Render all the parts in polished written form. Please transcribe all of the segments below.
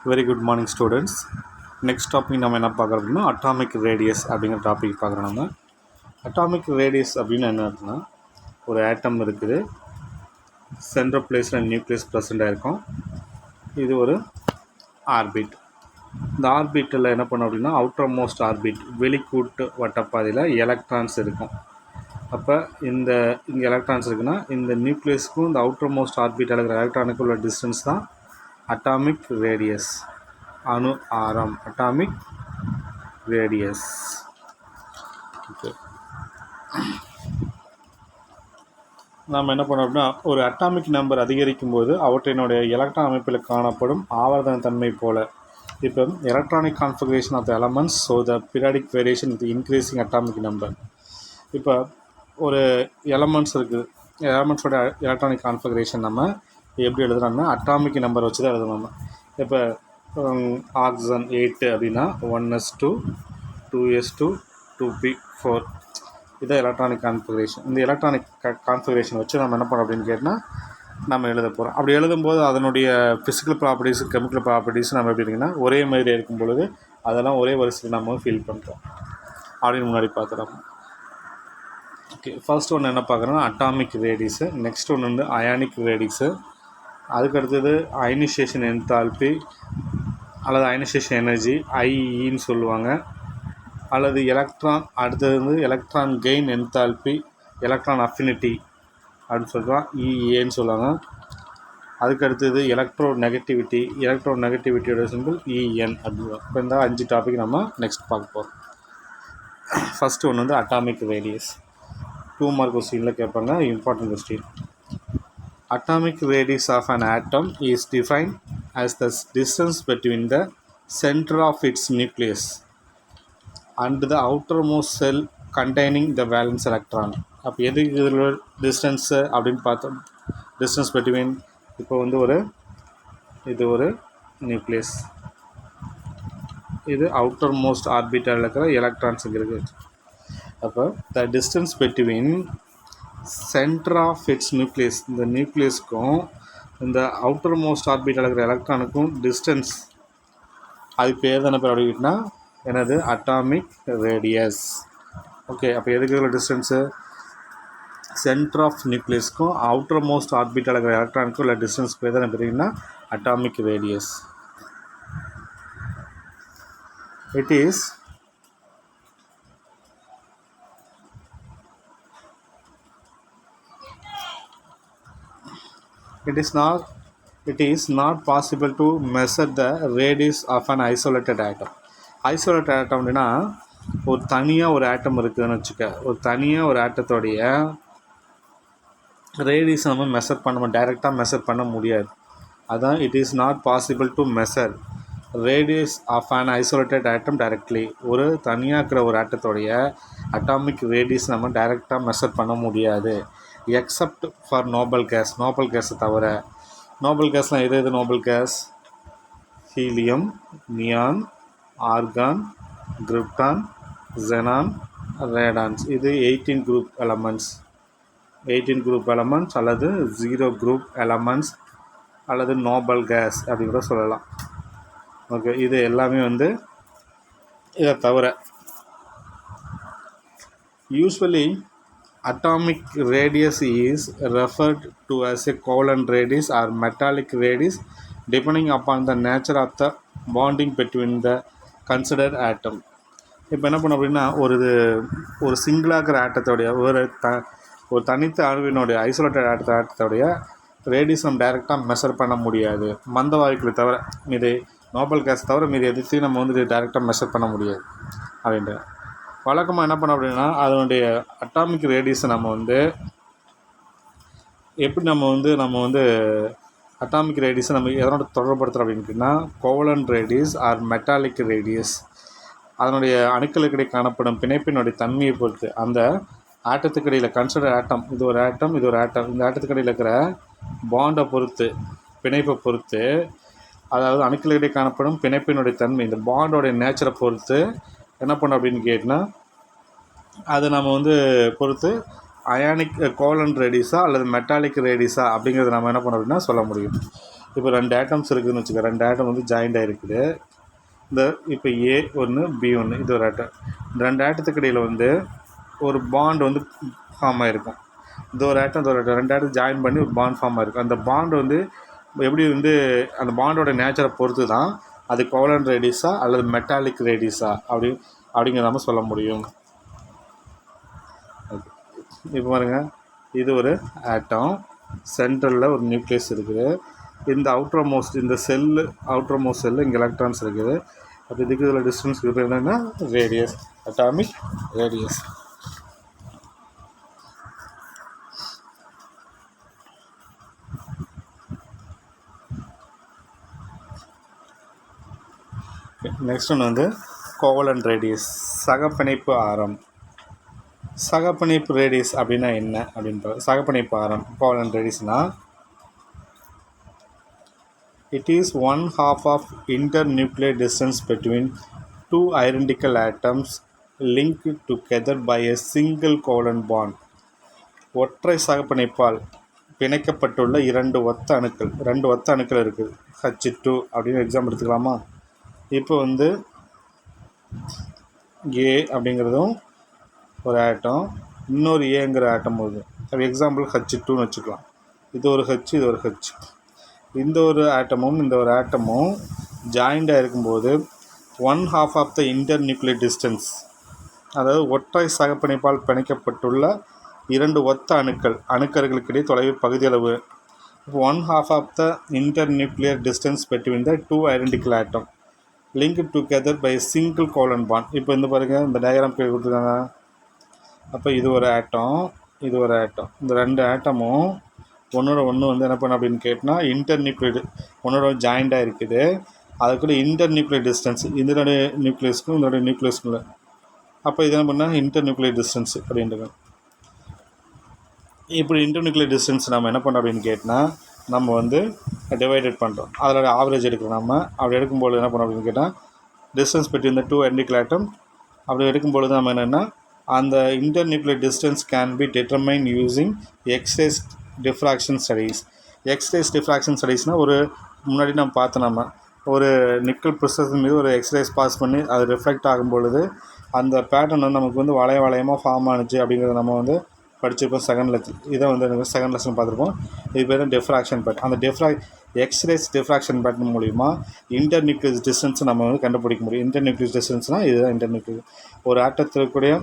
Very good morning students. Next topic நம்ம என்ன பார்க்குறோம் அப்படின்னா அட்டாமிக் ரேடியஸ் அப்படிங்கிற டாபிக் பார்க்குறோம். நம்ம அட்டாமிக் ரேடியஸ் அப்படின்னு என்ன இருக்குன்னா, ஒரு ஆட்டம் இருக்குது, சென்ட்ரல் பிளேஸில் நியூக்ளியஸ் ப்ரெசென்ட் இருக்கும். இது ஒரு ஆர்பிட். இந்த ஆர்பிட்டில் என்ன பண்ணும் அப்படின்னா, அவுட்டர் மோஸ்ட் ஆர்பிட் வெளிக்கூட்டு வட்டப்பாதையில் எலக்ட்ரான்ஸ் இருக்கும். அப்போ இங்கே எலக்ட்ரான்ஸ் இருக்குன்னா, இந்த நியூக்ளியஸ்க்கும் இந்த அவுட்டர் மோஸ்ட் ஆர்பிட் இருக்கிற எலக்ட்ரானுக்கு உள்ள டிஸ்டன்ஸ் தான் அட்டாமிக் ரேடியஸ், அணு ஆரம், அட்டாமிக் ரேடியஸ். ஓகே, நாம் என்ன பண்ணோம் அப்படின்னா, ஒரு அட்டாமிக் நம்பர் அதிகரிக்கும் போது அவற்றினுடைய எலக்ட்ரான் அமைப்பில் காணப்படும் ஆவர்த்தன தன்மை போல. இப்போ electronic configuration of the elements, so the periodic variation with increasing atomic number. இப்போ ஒரு எலமெண்ட்ஸ் இருக்குது, எலமெண்ட்ஸோட எலக்ட்ரானிக் கான்ஃபிகரேஷன் நம்ம எப்படி எழுதுறோம்னா அட்டாமிக் நம்பர் வச்சு தான் எழுதணும். இப்போ ஆக்சிஜன் 8 அப்படின்னா 1s2 2s2 2p4, இதான் எலக்ட்ரானிக் கான்ஃபிகரேஷன். இந்த எலக்ட்ரானிக் கான்ஃபிகரேஷன் வச்சு நம்ம என்ன பண்ணுறோம் அப்படின்னு கேட்டால் நம்ம எழுத போகிறோம். அப்படி எழுதும்போது அதனுடைய ஃபிசிக்கல் ப்ராப்பர்ட்டிஸ், கெமிக்கல் ப்ராப்பர்ட்டிஸ் நம்ம எப்படி இருக்குன்னா ஒரே மாதிரி இருக்கும் பொழுது அதெல்லாம் ஒரே வரிசையில் நம்ம ஃபீல் பண்ணுறோம் அப்படின்னு முன்னாடி பார்த்துறோம். ஓகே, ஃபர்ஸ்ட் ஒன்று என்ன பார்க்குறோன்னா அட்டாமிக் ரேடியஸு, நெக்ஸ்ட் ஒன்று வந்து அயானிக் ரேடியஸு, அதுக்கடுத்தது அயனைசேஷன் என்தால்பி அல்லது அயனைசேஷன் எனர்ஜி, ஐஇன்னு சொல்லுவாங்க, அல்லது எலக்ட்ரான், அடுத்தது வந்து electron gain enthalpy, electron affinity அப்படின்னு சொல்லுவாங்க, இஏன்னு சொல்லுவாங்க. அதுக்கடுத்தது எலக்ட்ரோ நெகட்டிவிட்டியோட சிம்பிள் இஎன் அப்படின்னு. இப்போ இந்த 5 டாபிக் நம்ம நெக்ஸ்ட் பார்க்க போகிறோம். ஃபஸ்ட்டு ஒன்று வந்து அட்டாமிக் ரேடியஸ். 2 மார்க் கொஸ்டினில் கேட்பாங்க, important question. Atomic radius of an atom is defined as the distance between the center of its nucleus and the outermost cell containing the valence electron. அப்போ எது இதில் distance அப்படின்னு பார்த்தோம், distance between, இப்போ வந்து இது ஒரு நியூக்ளியஸ், இது அவுட்டர் மோஸ்ட் ஆர்பிட்டால் இருக்கிற எலக்ட்ரான்ஸ் இருக்குது. அப்போ the distance between centre of its nucleus, இந்த நியூக்ளியஸ்க்கும் இந்த அவுட்டர் மோஸ்ட் ஆர்பிட்டில் இருக்கிற எலக்ட்ரானுக்கும் டிஸ்டன்ஸ், அது பேர் தானே பேர் அப்படின்னா என்னது, அட்டாமிக் ரேடியஸ். ஓகே, அப்போ எதுக்கு இதில் டிஸ்டன்ஸு, சென்டர் ஆஃப் நியூக்ளியஸ்க்கும் அவுட்டர் மோஸ்ட் ஆர்பிட்டில் இருக்கிற எலக்ட்ரானுக்கும் உள்ள டிஸ்டன்ஸ் பேர் தானே பார்த்தீங்கன்னா atomic radius. It is not possible to measure the radius of an isolated atom. Isolated atom அப்படின்னா ஒரு தனியாக ஒரு ஆட்டம் இருக்குதுன்னு வச்சுக்க, ஒரு தனியாக ஒரு ஆட்டத்தோடைய ரேடியஸ் நம்ம மெஷர் பண்ண, டைரெக்டாக மெஷர் பண்ண முடியாது. அதான் it is not possible to measure radius of an isolated atom directly. ஒரு தனியாக இருக்கிற ஒரு ஆட்டத்தோடைய அட்டாமிக் ரேடியஸ் நம்ம டைரெக்டாக மெஷர் பண்ண முடியாது, except for noble gas. Noble கேஸை தவிர. நோபல் கேஸ்லாம் எது noble gas? Helium, neon, argon, krypton, xenon, radons. இது 18 குரூப் எலமெண்ட்ஸ், 18 குரூப் எலமெண்ட்ஸ் அல்லது 0 குரூப் எலமெண்ட்ஸ் அல்லது நோபல் கேஸ் அப்படி கூட சொல்லலாம். ஓகே, இது எல்லாமே வந்து இதை தவிர. Usually atomic radius is referred to as a covalent radius or metallic radius depending upon the nature of the bonding between the considered atom. இப்போ என்ன பண்ணோம் அப்படின்னா, ஒரு சிங்கிளாக இருக்கிற ஆட்டத்தோடைய ஒரு தனித்த அணுவினுடைய ஐசோலேட்டட் ஆட்டத்தோடைய ரேடியஸ் நம்ம டைரெக்டாக மெஷர் பண்ண முடியாது, மந்த வாயுக்களை தவிர. மீது நோபல் கேஸ் தவிர மீது எதுத்தையும் நம்ம வந்து டைரெக்டாக மெஷர் பண்ண முடியாது அப்படின்ட்டு. வழக்கமாக என்ன பண்ணோம் அப்படின்னா, அதனுடைய அட்டாமிக் ரேடியஸை நம்ம வந்து எப்படி நம்ம வந்து அட்டாமிக் ரேடியஸை நம்ம எதனோட தொடர்படுத்துகிறோம் அப்படின்னா, covalent radius or metallic radius. அதனுடைய அணுக்களுக்கிடையே காணப்படும் பிணைப்பினுடைய தன்மையை பொறுத்து, அந்த ஆட்டத்துக்கு இடையில் கன்சிடர் ஆட்டம், இது ஒரு ஆட்டம், இது ஒரு ஆட்டம், இந்த ஆட்டத்துக்கு இடையில் இருக்கிற பாண்டை பொறுத்து, பிணைப்பை பொறுத்து, அதாவது அணுக்களுக்கிடையே காணப்படும் பிணைப்பினுடைய தன்மை, இந்த பாண்டோடைய நேச்சரை பொறுத்து என்ன பண்ணோம் அப்படின்னு கேட்டால், அதை நம்ம வந்து பொறுத்து அயானிக் கோவலன்ட் ரேடியஸா அல்லது மெட்டாலிக் ரேடியஸா அப்படிங்கிறத நம்ம என்ன பண்ணோம் அப்படின்னா சொல்ல முடியும். இப்போ 2 ஆட்டம்ஸ் இருக்குதுன்னு வச்சுக்க, 2 ஆட்டம் வந்து ஜாயிண்ட் ஆகிருக்குது. இந்த இப்போ A1 B1 இது ஒரு ஆட்டம். இந்த 2 ஆட்டத்துக்கு இடையில் வந்து ஒரு பாண்ட் வந்து ஃபார்ம் ஆகிருக்கும். இந்த ஒரு ஆட்டம் 2 ஆட்டம் ஜாயின் பண்ணி ஒரு பாண்ட் ஃபார்ம் ஆகிருக்கும். அந்த பாண்ட் வந்து எப்படி வந்து அந்த பாண்டோட நேச்சரை பொறுத்து தான் அது கோவலன்ட் ரேடியஸா அல்லது மெட்டாலிக் ரேடியஸா அப்படிங்கிற நம்ம சொல்ல முடியும். இப்போ பாருங்க, இது ஒரு ஆட்டம், சென்ட்ரலில் ஒரு நியூக்ளியஸ் இருக்குது. இந்த இந்த அவுட்டர் மோஸ்ட் செல்லு இங்கே எலக்ட்ரான்ஸ் இருக்குது. அப்போ இதுக்கு இதில் டிஸ்டன்ஸ் இருக்குது என்னென்னா ரேடியஸ், அட்டாமிக் ரேடியஸ். நெக்ஸ்ட் ஒன்று வந்து கோவலன்ட் ரேடியஸ், சகப்பிணைப்பு ஆரம். சகப்பிணைப்பு ரேடியஸ் அப்படின்னா என்ன அப்படின்ற சகப்பிணைப்பு ஆரம் covalent ரேடியஸ்னால் it is 1/2 of internuclear distance between two identical atoms linked together by a single covalent bond. ஒற்றை சகப்பிணைப்பால் பிணைக்கப்பட்டுள்ள ரெண்டு ஒத்த அணுக்கள் இருக்குது. H2 அப்படின்னு எக்ஸாம்பிள் எடுத்துக்கலாமா? இப்போ வந்து A அப்படிங்கிறதும் ஒரு ஆட்டம், இன்னொரு ஏங்கிற ஆட்டம் வருது. அது எக்ஸாம்பிள் H2ன்னு வச்சுக்கலாம். இது ஒரு H, இது ஒரு H. இந்த ஒரு ஆட்டமும் ஜாயிண்டாக இருக்கும்போது 1/2 ஆஃப் த இன்டர்நியூக்ளியர் டிஸ்டன்ஸ், அதாவது ஒற்றை சகப்பிணைப்பால் பிணைக்கப்பட்டுள்ள இரண்டு ஒத்த அணுக்கர்களுக்கிடையே தொலைவு பகுதியளவு. இப்போ 1/2 of the internuclear distance between the two identical atom link together by single covalent bond. இப்போ இந்த பாருங்கள், இந்த டயக்ராம் கீழே கொடுத்துருக்காங்க. அப்போ இது ஒரு ஆட்டம். இந்த ரெண்டு ஆட்டமும் ஒன்றோட ஒன்று வந்து என்ன பண்ண அப்படின்னு கேட்டால் இன்டர்நியூக்ளியர் ஒன்றோட ஜாயிண்டாக இருக்குது. அதுக்குள்ள இன்டர்நியூக்ளியர் டிஸ்டன்ஸ் இதோட நியூக்ளியஸ்க்கும் இதோட நியூக்ளியஸ்க்குள்ள. அப்போ இது என்ன பண்ணால் இன்டர்நியூக்ளியர் டிஸ்டன்ஸ் அப்படின்றது. இப்படி இன்டர்நியூக்ளியர் டிஸ்டன்ஸ் நம்ம என்ன பண்ணோம் அப்படின்னு கேட்டால் நம்ம வந்து டிவைடட் பண்ணுறோம். அதோட ஆவரேஜ் எடுக்கிறோம். நம்ம அப்படி எடுக்கும்போது என்ன பண்ணோம் அப்படின்னு கேட்டால் distance between the two identical atom அப்படி எடுக்கும்பொழுது நம்ம என்னென்னா அந்த internuclear distance can be determine using x rays diffraction ஸ்டடீஸ்னால் ஒரு முன்னாடி நம்ம பார்த்தோம், நம்ம ஒரு நிக்கல் ப்ரிசஸ் மீது ஒரு எக்ஸ்ரேஸ் பாஸ் பண்ணி அது ரிஃப்ளெக்ட் ஆகும் பொழுது அந்த பேட்டர்ன் வந்து நமக்கு வந்து வளையமாக ஃபார்ம் ஆனிச்சு அப்படிங்கிறத நம்ம வந்து படிச்சிருப்போம் செகண்ட் லெசன். இதை வந்து செகண்ட் லெசன் பார்த்துருப்போம். இது பேர் தான் டிஃப்ராக்ஷன் பேட்டர்ன். அந்த எக்ஸ்ரேஸ் டிஃப்ராக்ஷன் பேட்டர்ன் மூலிமா இன்டர்நியூக்ளியஸ் டிஸ்டன்ஸ் நம்ம வந்து கண்டுபிடிக்க முடியும். இன்டர்நியூக்ளியஸ் டிஸ்டன்ஸ்னால் இதுதான் இன்டர்நியூக்ளியஸ். ஒரு ஆட்டத்திற்குடைய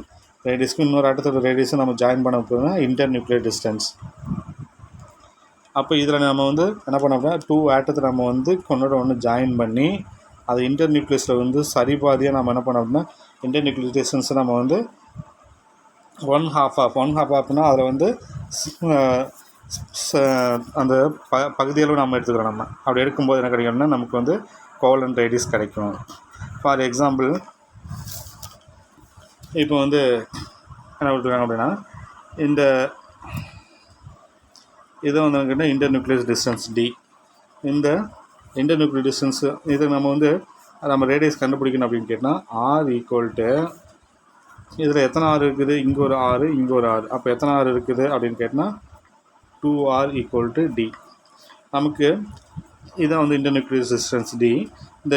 ரேடியஸ்க்கு இன்னொரு ஆட்டத்தோட ரேடியஸும் நம்ம ஜாயின் பண்ண போகிறோம்னா இன்டர்நியூக்ளியர் டிஸ்டன்ஸ். அப்போ இதில் நம்ம வந்து என்ன பண்ண அப்படின்னா டூ ஆட்டத்தை நம்ம வந்து ஒன்று ஜாயின் பண்ணி அது இன்டர்நியூக்ளியஸில் வந்து சரிபாதியாக நம்ம என்ன பண்ண அப்படின்னா இன்டர்நியூக்ளியர் டிஸ்டன்ஸை நம்ம வந்து 1/2 அதில் வந்து அந்த பகுதியளவு நம்ம எடுத்துக்கிறோம். நம்ம அப்படி எடுக்கும்போது என்ன கிடைக்கும்னா நமக்கு வந்து கோவலன்ட் ரேடியஸ் கிடைக்கும். ஃபார் எக்ஸாம்பிள் இப்போ வந்து என்ன கொடுத்துருக்காங்க அப்படின்னா இந்த இதை வந்து கேட்டால் இன்டர்நியூக்ளியஸ் டிஸ்டன்ஸ் D. இந்த இன்டர்நியூக்ளியர் டிஸ்டன்ஸு இதுக்கு நம்ம ரேடியஸ் கண்டுபிடிக்கணும் அப்படின்னு கேட்டால் R இதில் எத்தனை R இருக்குது, இங்கே ஒரு R இங்கே ஒரு R, அப்போ எத்தனை R இருக்குது அப்படின்னு கேட்டால் 2R = D. நமக்கு இதான் வந்து இன்டர்நியூக்ளியர் டிஸ்டன்ஸ் D. இந்த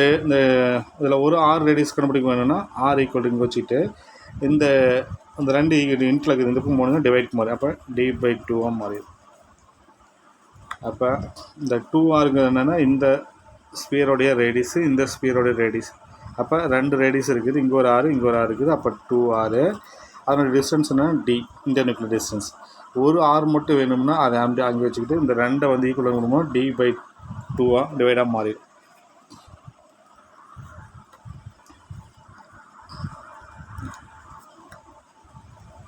இதில் ஒரு R ரேடியஸ் கண்டுபிடிக்க வேணும்னா R = இங்கே வச்சுட்டு இந்த ரெண்டு இன்ட்டில் இருக்குது இந்த போனது டிவைட் மாதிரி, அப்போ D/2 மாறிடும். அப்போ இந்த 2Rங்கிறது என்னென்னா இந்த ஸ்பியரோடைய ரேடியஸு, இந்த ஸ்பியரோடைய ரேடியஸ். அப்போ ரெண்டு ரேடியஸ் இருக்குது, இங்கே ஒரு R இங்கே ஒரு R இருக்குது, அப்போ 2R. அதனோட டிஸ்டன்ஸ் என்னென்னா D, இன்டர்நியூக்ளியர் டிஸ்டன்ஸ். ஒரு R மட்டும் வேணும்னா அதை அங்கே வச்சுக்கிட்டு இந்த ரெண்டை வந்து ஈக்குவல் பண்ணணுமோ D/2 டிவைடாக மாறிடும்.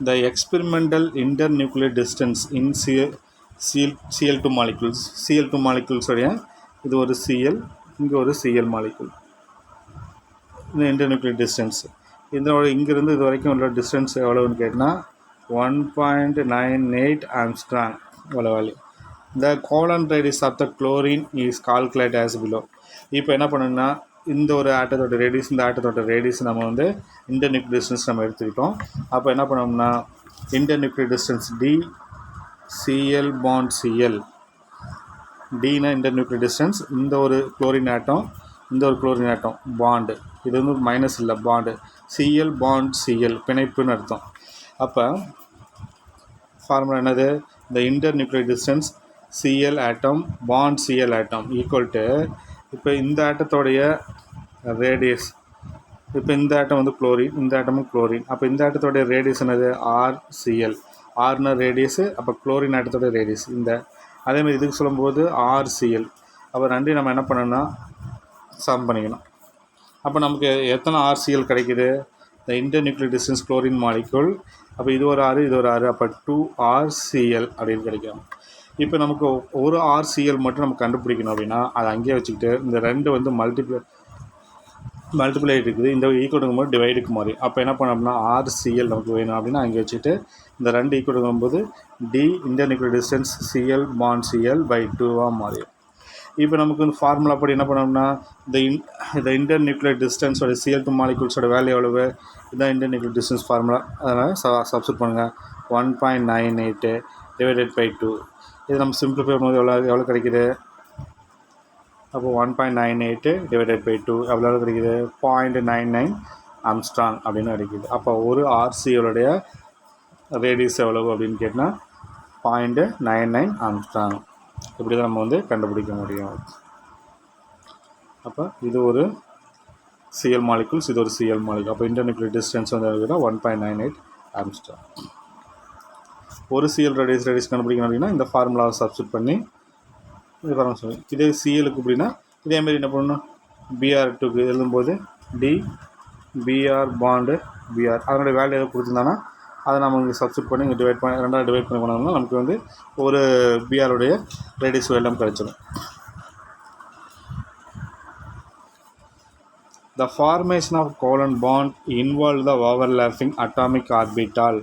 The experimental internuclear distance in Cl2 molecules உடைய இது ஒரு Cl, இங்கே ஒரு Cl மாலிகுல். இந்த இன்டர்நியூக்ளியர் டிஸ்டன்ஸ் இதோட இங்கேருந்து இது வரைக்கும் உள்ள டிஸ்டன்ஸ் எவ்வளோன்னு கேட்டால் 1.98 Armstrong value. The covalent radius of the chlorine is calculated as below. இப்போ என்ன பண்ணுன்னா இந்த ஒரு ஆட்டத்தோட ரேடியஸ், இந்த ஆட்டத்தோட ரேடியஸ் நம்ம வந்து இன்டர்நியூக்ளியர் டிஸ்டன்ஸ் நம்ம எடுத்துக்கிட்டோம். அப்போ என்ன பண்ணோம்னா internuclear distance D, Cl bond Cl. டினா இன்டர் நியூக்ளியர் டிஸ்டன்ஸ், இந்த ஒரு குளோரின் ஆட்டம் இந்த ஒரு குளோரின் ஆட்டம் பாண்டு, இது வந்து மைனஸ் இல்லை பாண்டு, சிஎல் பாண்ட் சிஎல் பிணைப்புன்னு அர்த்தம். அப்போ ஃபார்முலா என்னது, இந்த internuclear distance CL atom bond CL atom equal to, இப்போ இந்த ஆட்டத்தோடைய ரேடியஸ், இப்போ இந்த ஆட்டம் வந்து குளோரின், இந்த ஆட்டமும் குளோரின், அப்போ இந்த ஆட்டத்தோடைய ரேடியஸ் என்னது ஆர்சிஎல், ஆர்னா ரேடியஸு, அப்போ குளோரின் ஆட்டத்தோடைய ரேடியஸ் இந்த, அதேமாதிரி இதுக்கு சொல்லும்போது ஆர்சிஎல், அப்போ ரெண்டையும் நம்ம என்ன பண்ணணும்னா சம் பண்ணிக்கணும். அப்போ நமக்கு எத்தனை ஆர்சிஎல் கிடைக்குது, இந்த internuclear distance chlorine molecule, அப்போ இது ஒரு 6 இது ஒரு 6, அப்போ 2RCl அப்படின்னு கிடைக்கும். இப்போ நமக்கு ஒரு RCl மட்டும் நம்ம கண்டுபிடிக்கணும் அப்படின்னா அதை அங்கேயே வச்சுக்கிட்டு இந்த ரெண்டு வந்து மல்டிப்ளை இருக்குது, இந்த ஈக்குவலுங்கும் போது டிவைடுக்கு மாதிரி, அப்போ என்ன பண்ணோம்னா RCl நமக்கு வேணும் அப்படின்னா அங்கே வச்சுட்டு இந்த ரெண்டு ஈக்குவலுங்கும் போது the internuclear distance CL bond CL by 2 மாறி. இப்போ நமக்கு வந்து ஃபார்முலா படி என்ன பண்ணோம்னா இந்த இன்டர் நியூக்ளியர் டிஸ்டன்ஸோட சிஎல் டூ மாலிகுல்ஸோட வேல்யூ எவ்வளவு, இதுதான் இன்டர் நியூக்ளியர் டிஸ்டன்ஸ் ஃபார்முலா, அதனால் சப்ஸ்டிட் பண்ணுங்கள் 1.98 டிவைடட் பை 2. இது நம்ம சிம்பிளிஃபை பண்ணும்போது எவ்வளோ கிடைக்குது, அப்போ 1.98 டிவைடட் பை 2 எவ்வளோ கிடைக்குது 0.99 ஆம்ஸ்ட்ராங் அப்படின்னு கிடைக்குது. அப்போ ஒரு ஆர்சியோடைய ரேடியஸ் எவ்வளவு அப்படின்னு கேட்டால் 0.99 ஆம்ஸ்ட்ராங். இப்படி தான் நம்ம வந்து கண்டுபிடிக்க முடியும். அப்போ இது ஒரு சிஎல் மாலிகுல்ஸ், இது ஒரு சிஎல் மாலிகுல், அப்போ இன்டர் நியூக்ளியர் டிஸ்டன்ஸ் வந்து 1.98 ஆம்ஸ்ட்ராங். ஒரு சிஎல் ரேடியஸ் கண்டுபிடிக்கணும் அப்படின்னா இந்த ஃபார்முலாவை சப்ஸ்டிட் பண்ணி இது ஃபார்முலா சொல்லி, இதே சிஎலுக்கு அப்படின்னா இதேமாரி என்ன பண்ணணும், BR2க்கு எழுதும்போது டி பிஆர் பாண்டு பிஆர் அதனுடைய வேல்யூ எதாவது கொடுத்துருந்தாங்கன்னா அதை நம்ம இங்கே சப்ஸ்டிட் பண்ணி இங்கே டிவைட் பண்ணி ரெண்டாவது டிவைட் பண்ணி கொண்டோம்னா நமக்கு வந்து ஒரு பிஆருடைய ரேடியஸ் எல்லாம் கிடைச்சிடும். The formation of covalent bond involve the overlapping atomic orbital.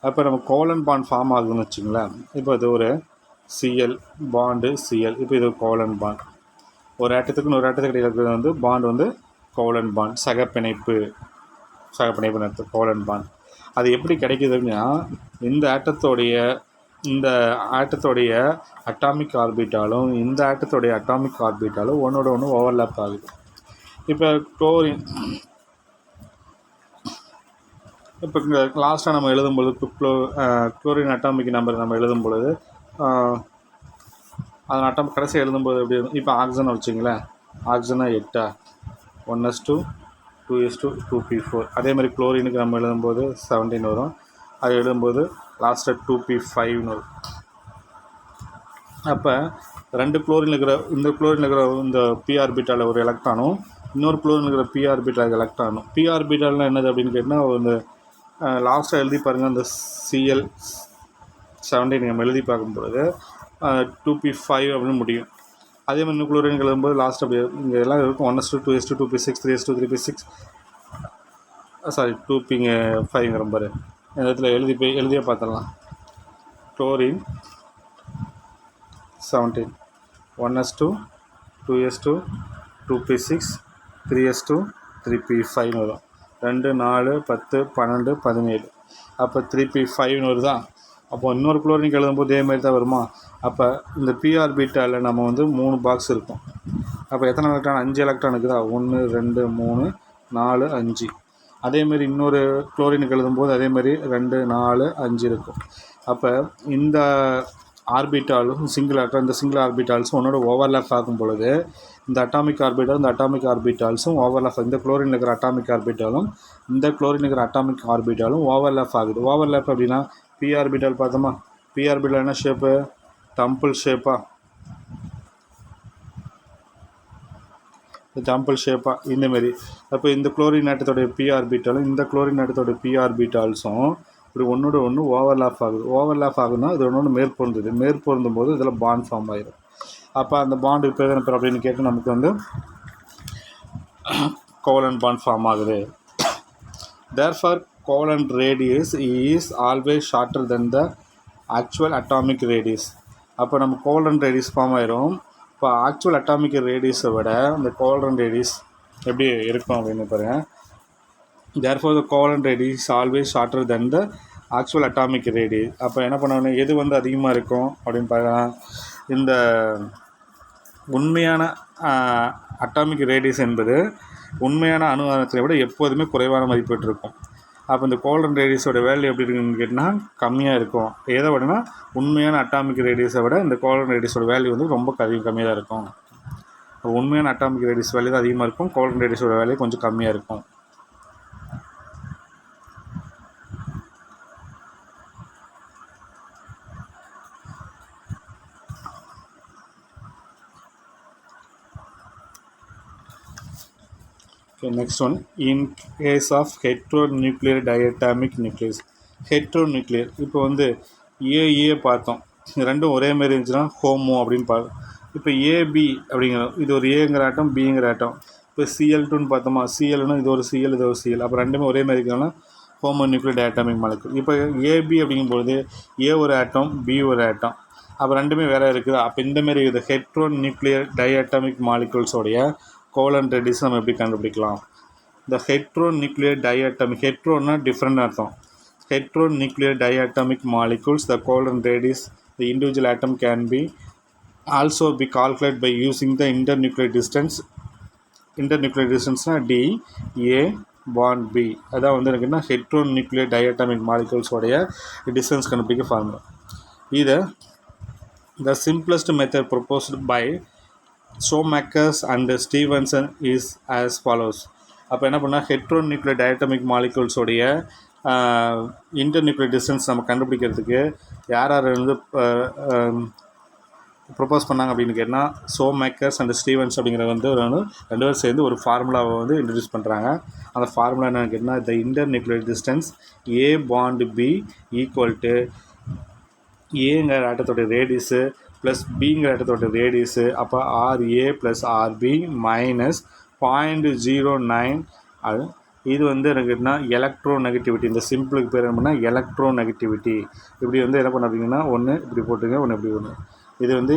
அப்போ நம்ம கோவலன்ட் பாண்ட் ஃபார்ம் ஆகுதுன்னு வச்சுங்களேன். இப்போ இது ஒரு சிஎல் பாண்டு சிஎல், இப்போ இது ஒரு கோவலன்ட் பாண்ட், ஒரு ஆட்டத்துக்கு ஒரு ஆட்டத்துக்கு இடையில் இருக்கிறது வந்து பாண்ட் வந்து கோவலன்ட் பாண்ட், சகப்பிணைப்புன்னு அர்த்தம் கோவலன்ட் பாண்ட். அது எப்படி கிடைக்குதுன்னா இந்த ஆட்டத்தோடைய அட்டாமிக் ஆர்பிட்டாலும் இந்த ஆட்டத்தோடைய அட்டாமிக் ஆர்பிட்டாலும் ஒன்றோட ஒன்று ஓவர்லேப் ஆகுது. இப்போ இங்கே லாஸ்ட்டாக நம்ம எழுதும்பொழுது குளோரின் அட்டாமிக் நம்பர் நம்ம எழுதும் பொழுது அதன் கடைசி எழுதும்போது எப்படி இருக்கும், இப்போ ஆக்சிஜனை வச்சுங்களேன், ஆக்சிஜனா 8 1s2 2s2 2p4, அதே மாதிரி குளோரினுக்கு நம்ம எழுதும்போது 17 வரும், அது எழுதும்போது லாஸ்ட்டாக 2p5 வரும். அப்போ ரெண்டு குளோரின் இருக்கிற இந்த p ஆர்பிட்டாலில் ஒரு எலக்ட்ரானும் இன்னொரு குளோரின் இருக்கிற p ஆர்பிட்டால் எலக்ட்ரானும், p ஆர்பிட்டால்னால் என்னது அப்படின்னு கேட்டால் இந்த லாஸ்ட்டாக எழுதி பாருங்கள், அந்த CL17 நம்ம எழுதி பார்க்கும்பொழுது 2p5 அப்படின்னு முடியும். அதே மாதிரி இன்னும் குளோரின் எழுதும்போது லாஸ்ட் அப்படி இங்கே எல்லாம் இருக்கும் 1s2 2s2 2p6 3s2 3p6 sorry 2p5 பாரு, இந்த இடத்துல எழுதியே பார்த்துடலாம். Chlorine 17 1s2 2s2 2p6 3s2 3p5 வரும், 2 4 10 12 17, அப்போ 3p5 வருதா. அப்போ இன்னொரு குளோரினுக்கு எழுதும்போது இதே மாதிரி தான் வருமா. அப்போ இந்த p ஆர்பிட்டாலில் நம்ம வந்து 3 பாக்ஸ் இருக்கும், அப்போ எத்தனை எலக்ட்ரான் 5 எலக்ட்ரான் இருக்குதா, 1 2 3 4 5. அதேமாரி இன்னொரு குளோரினுக்கு எழுதும்போது அதேமாதிரி 2 4 5 இருக்கும். அப்போ இந்த ஆர்பிட்டாலும் இந்த சிங்கிள் ஆர்பிட்டால்ஸும் ஒன்றோட ஓவர்லேப் ஆகும் பொழுது இந்த அட்டாமிக் ஆர்பிட்டால்ஸும் ஓவர்லேப், இந்த குளோரின் இருக்கிற அட்டாமிக் ஆர்பிட்டாலும் இந்த குளோரின் இருக்கிற அட்டாமிக் ஆர்பிட்டாலும் ஓவர்லேப் ஆகுது. ஓவர்லேப் அப்படின்னா p ஆர்பிட்டால் பார்த்தோமா, p ஆர்பிட்டால் என்ன ஷேப்பு, டம்பிள் ஷேப்பாக இந்தமாரி. அப்போ இந்த குளோரின் ஆட்டத்தோடைய p ஆர்பிட்டாலும் இந்த குளோரின் ஆட்டத்தோடைய p ஆர்பிட்டால்ஸும் இப்படி ஒன்றோட ஒன்று ஓவர்லேப் ஆகுதுன்னா இது ஒன்று மேற்பொருந்தும் போது இதில் பாண்ட் ஃபார்ம் ஆகிடும். அப்போ அந்த பாண்டு இப்போ எதனா அப்படின்னு கேட்டு நமக்கு வந்து கோவலன்ட் பாண்ட் ஃபார்ம் ஆகுது. Therefore covalent radius is always shorter then the actual atomic radius. அப்போ நம்ம கோவலன்ட் ரேடியஸ் ஃபார்ம் ஆயிரும். இப்போ ஆக்சுவல் அட்டாமிக் ரேடியஸை விட இந்த கோவலன்ட் ரேடியஸ் எப்படி இருக்கும் அப்படின்னு பாருங்கள். therefore the covalent radius is always shorter than the actual atomic radius. அப்போ என்ன பண்ணணும், எது வந்து அதிகமாக இருக்கும் அப்படின்னு பார்க்கலாம், இந்த உண்மையான அட்டாமிக் ரேடியஸ் என்பது உண்மையான அணு ஆரத்தை விட எப்போதுமே குறைவான மதிப்பீட்டு இருக்கும். அப்போ இந்த கோல்டன் ரேடியஸோட வேல்யூ எப்படி இருக்குன்னு கேட்டால் கம்மியாக இருக்கும். எதை விடனா உண்மையான அட்டாமிக் ரேடியஸை விட இந்த கோல்டன் ரேடியஸோட வேல்யூ வந்து ரொம்ப கம்மியாக தான் இருக்கும். உண்மையான அட்டாமிக் ரேடியஸ் வேல்யூ தான் அதிகமாக இருக்கும், கோல்டன் ரேடியஸோட வேல்யூ கொஞ்சம் கம்மியாக இருக்கும். Okay, next one, in case of heteronuclear diatomic nucleus. ஹெட்ரோநியூக்ளியர் இப்போ வந்து ஏஏ பார்த்தோம், ரெண்டும் ஒரே மாதிரி இருந்துச்சுன்னா ஹோமோ அப்படின்னு பார்த்தோம். இப்போ ஏபி அப்படிங்கிறோம், இது ஒரு ஏங்கிற ஆட்டம் பிங்கிற ஆட்டம். இப்போ சிஎல்2ன்னு பார்த்தோமா, சிஎல்னா இது ஒரு சிஎல் இது ஒரு சிஎல், அப்போ ரெண்டுமே ஒரே மாதிரி இருக்கிறோன்னா ஹோமோ நியூக்ளியர் டயட்டாமிக் மாலிகுல். இப்போ ஏபி அப்படிங்கும்போது ஏ ஒரு ஆட்டம் பி ஒரு ஆட்டம், அப்போ ரெண்டுமே வேறு இருக்குது. அப்போ இந்தமாரி இது ஹெட்ரோநியூக்ளியர் டயட்டாமிக் மாலிகுல்ஸோடைய கோலன் ரேடியஸ் நம்ம எப்படி கண்டுபிடிக்கலாம்? இந்த ஹெட்ரோநியூக்ளியர் டயட்டாமிக், ஹெட்ரோன்னா டிஃப்ரெண்ட் அர்த்தம். Heteronuclear diatomic molecules, the coulomb radius, the individual atom can be also be calculated by using the internuclear distance. Internuclear distance D A bond B. அதான் வந்து எனக்குன்னா heteronuclear diatomic molecules உடைய distance கண்டுபிடிக்க formula. இது the simplest method proposed by Shoemaker and Stevenson is as follows. அப்போ என்ன பண்ணால் ஹெட்ரோநியூக்ளியர் diatomic molecules உடைய இன்டர்நியூக்ளியர் டிஸ்டன்ஸ் நம்ம கண்டுபிடிக்கிறதுக்கு யார் வந்து ப்ரொப்போஸ் பண்ணாங்க அப்படின்னு கேட்டால் ஷோமேக்கர்ஸ் அண்ட் ஸ்டீவன்ஸ் அப்படிங்கிற வந்து ரெண்டு பேரும் சேர்ந்து ஒரு ஃபார்முலாவை வந்து இன்ட்ரடியூஸ் பண்ணுறாங்க. அந்த ஃபார்முலா என்னென்னு கேட்டால் the internuclear distance A bond B equal to ஏங்கிற ஆட்டத்தோடைய ரேடியஸு ப்ளஸ் பிங்கிற ஆட்டத்தோடைய ரேடியஸு, அப்போ ஆர்ஏ ப்ளஸ் ஆர்பி மைனஸ் 0.09. அது இது வந்து எனக்குன்னா எலக்ட்ரோ நெகட்டிவிட்டி. இந்த சிம்பிளுக்கு பேர் என்ன பண்ணால் எலக்ட்ரோ நெகட்டிவிட்டி. இப்படி வந்து என்ன பண்ண அப்படிங்கன்னா ஒன்று இப்படி போட்டுங்க, ஒன்று இப்படி ஒன்று. இது வந்து